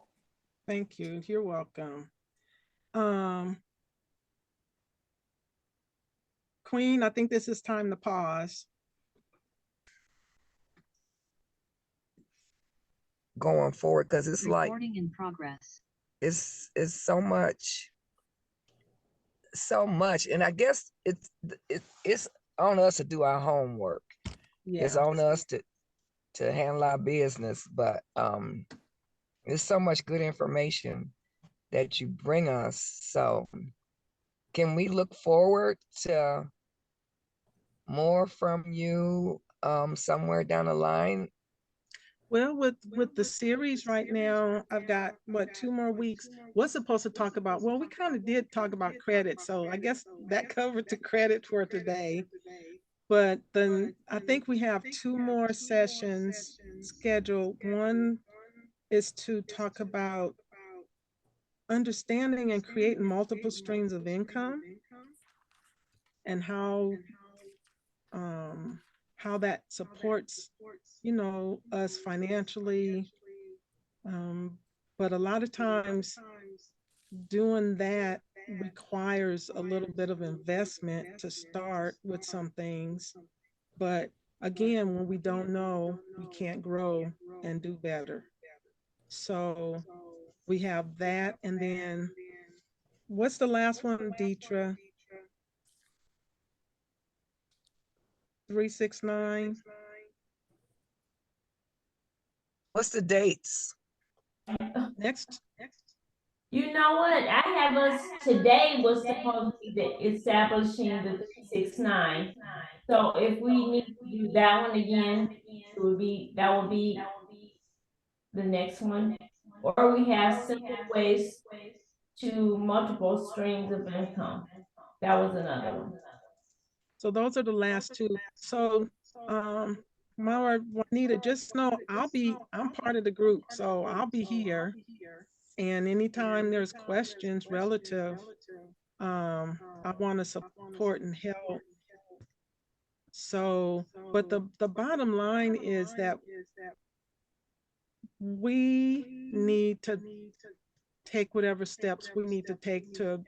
Thank you. You're welcome. Queen, I think this is time to pause. Going forward, because it's Recording in progress. It's so much, and I guess it's on us to do our homework. Yeah. It's on us to handle our business, but there's so much good information that you bring us. So can we look forward to more from you somewhere down the line? Well, with the series right now, I've got what, 2 more weeks. What's supposed to talk about? Well, we kind of did talk about credit, so I guess that covered the credit for today. But then I think we have 2 more sessions scheduled. One is to talk about understanding and creating multiple streams of income and um, how that supports, us financially. But a lot of times doing that requires a little bit of investment to start with some things. But again, when we don't know, we can't grow and do better. So we have that. And then what's the last one, Deitra? 369. What's the dates? Next. You know what? I have us today was supposed to be establishing the 369. So if we need to do that one again, that would be the next one. Or we have simple ways to multiple streams of income. That was another one. So those are the last two. So Mara, Juanita, just know I'm part of the group, so I'll be here. And anytime there's questions relative, I want to support and help. So, but the bottom line is that we need to take whatever steps we need to take to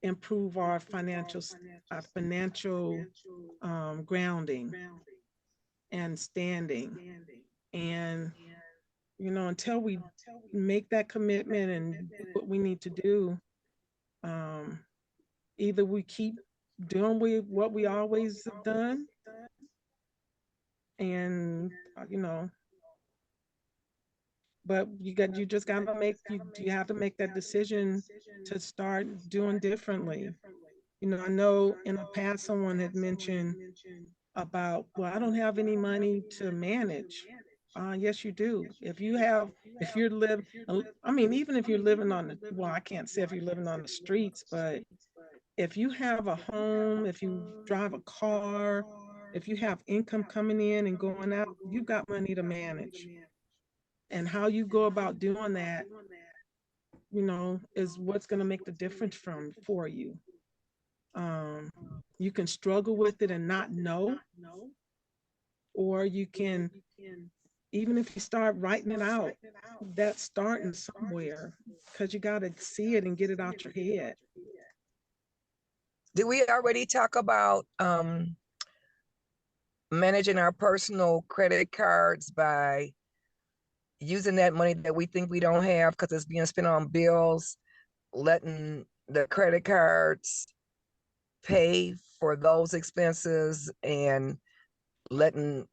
improve our financial grounding and standing. And until we make that commitment and do what we need to do, either we keep doing what we always have done, and but you just gotta you have to make that decision to start doing differently. I know in the past someone had mentioned about, well, I don't have any money to manage. Yes, you do. If you're living, I mean, even if you're living well, I can't say if you're living on the streets, but if you have a home, if you drive a car, if you have income coming in and going out, you've got money to manage. And how you go about doing that, is what's going to make the difference for you. You can struggle with it and not know, or you can, even if you start writing it out, that's starting somewhere, because you got to see it and get it out your head. Did we already talk about managing our personal credit cards by using that money that we think we don't have because it's being spent on bills, letting the credit cards pay for those expenses, and letting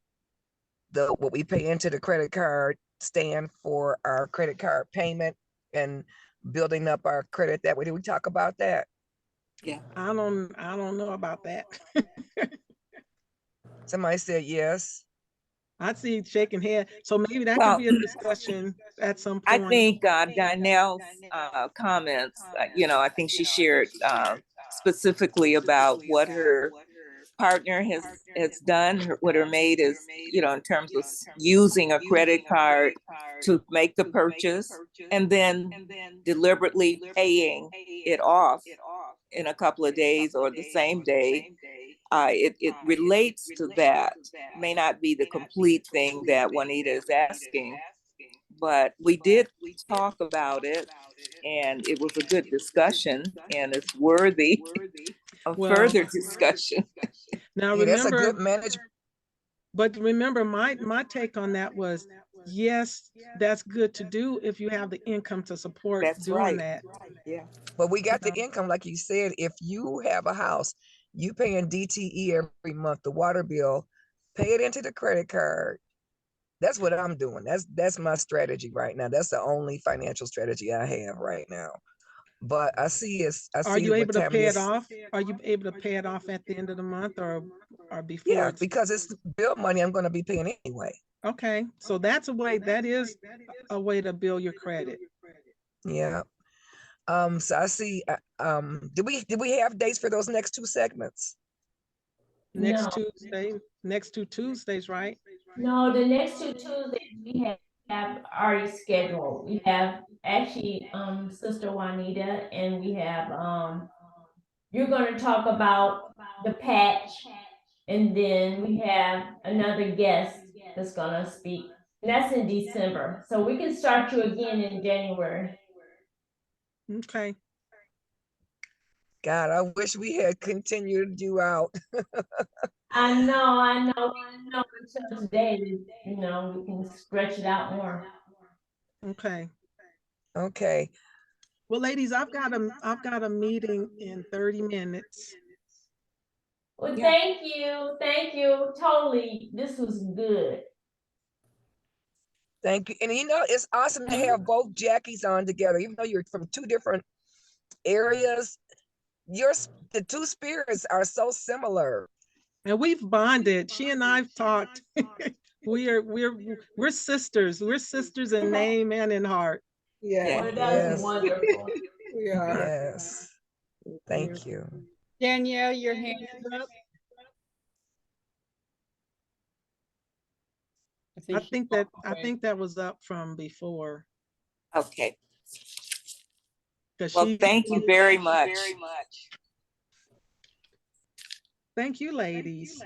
what we pay into the credit card stand for our credit card payment, and building up our credit that way? Did we talk about that? Yeah. I don't know about that. Somebody said yes. I see shaking head. So maybe that could be a discussion at some point. I think Donnell's comments, I think she shared specifically about what her partner has done, what her maid is, in terms of using a credit card to make the purchase and then deliberately paying it off in a couple of days or the same day. It relates to that. May not be the complete thing that Juanita is asking, but we did talk about it, and it was a good discussion, and it's worthy of further discussion. Now Yeah, that's a remember, good management. But remember, my take on that was, yes, that's good to do if you have the income to support doing that. Yeah. But we got the income, like you said. If you have a house, you paying DTE every month, the water bill, pay it into the credit card. That's what I'm doing. That's my strategy right now. That's the only financial strategy I have right now. But I see Are you able to pay it off? Are you able to pay it off at the end of the month or before? Yeah, because it's bill money I'm going to be paying anyway. Okay, so that's a way, that is a way to build your credit. Yeah. So I see, did we have dates for those next two segments? Next No. Tuesday, next 2 Tuesdays, right? No, the next 2 Tuesdays we have already scheduled. We have actually Sister Juanita, and we have you're gonna talk about the patch, and then we have another guest that's gonna speak. And that's in December. So we can start you again in January. Okay. God, I wish we had continued you out. I know, until today, you know, we can stretch it out more. Okay. Okay. Well, ladies, I've got a meeting in 30 minutes. Well, thank you. Totally, this was good. Thank you. And you know, it's awesome to have both Jackies on together, even though you're from two different areas. The two spirits are so similar. And we've bonded. She and I've talked. we're sisters. We're sisters in name and in heart. Yeah. Well, that's wonderful. We are. Yes. Thank you. Danielle, your hand is up. I think that was up from before. Okay. Well, thank you very much. Thank you, ladies.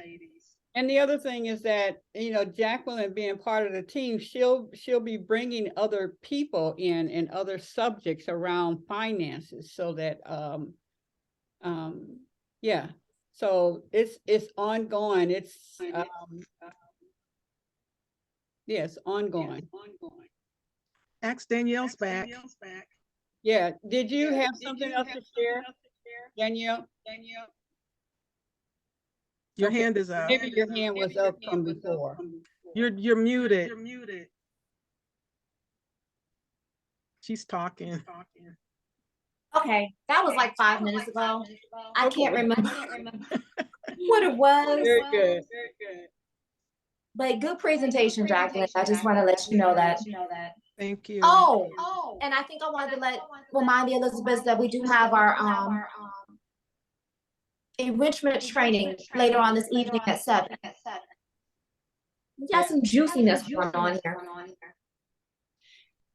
And the other thing is that, you know, Jacqueline being part of the team, she'll be bringing other people in and other subjects around finances, so that yeah, so it's ongoing. It's yes, ongoing. Ask Danielle's back. Yeah, did you have something else to share, Danielle? Your hand is up. Maybe your hand was up from before. You're muted. She's talking. Okay, that was like 5 minutes ago. I can't remember what it was. Very good. But good presentation, Jacqueline. I just want to let you know that. Thank you. Oh, and I think I wanted to remind the Elizabeth that we do have our enrichment training later on this evening at 7. We got some juiciness going on here.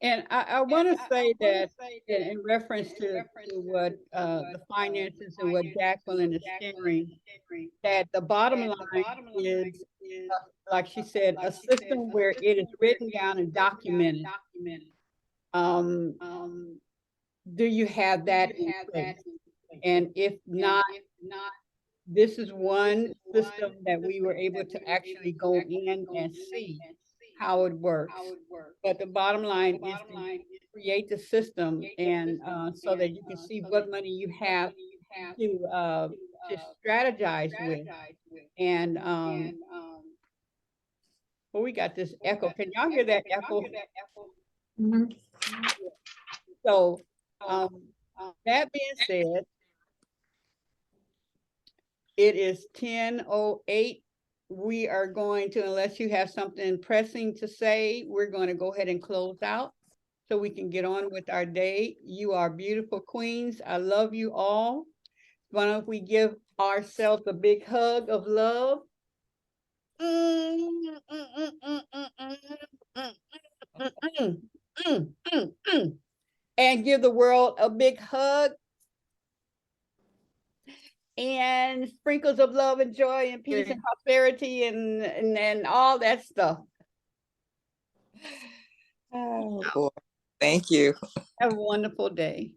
And I want to say that in reference to what the finances and what Jacqueline is sharing, that the bottom line is, like she said, a system where it is written down and documented. Do you have that in place? And if not, this is one system that we were able to actually go in and see how it works. But the bottom line is to create the system, and so that you can see what money you have to strategize with. And well, we got this echo. Can y'all hear that echo? Mm-hmm. So that being said, it is 10:08. We are going to, unless you have something pressing to say, we're going to go ahead and close out so we can get on with our day. You are beautiful queens. I love you all. Why don't we give ourselves a big hug of love? And give the world a big hug. And sprinkles of love and joy and peace and prosperity and all that stuff. Oh boy. Thank you. Have a wonderful day.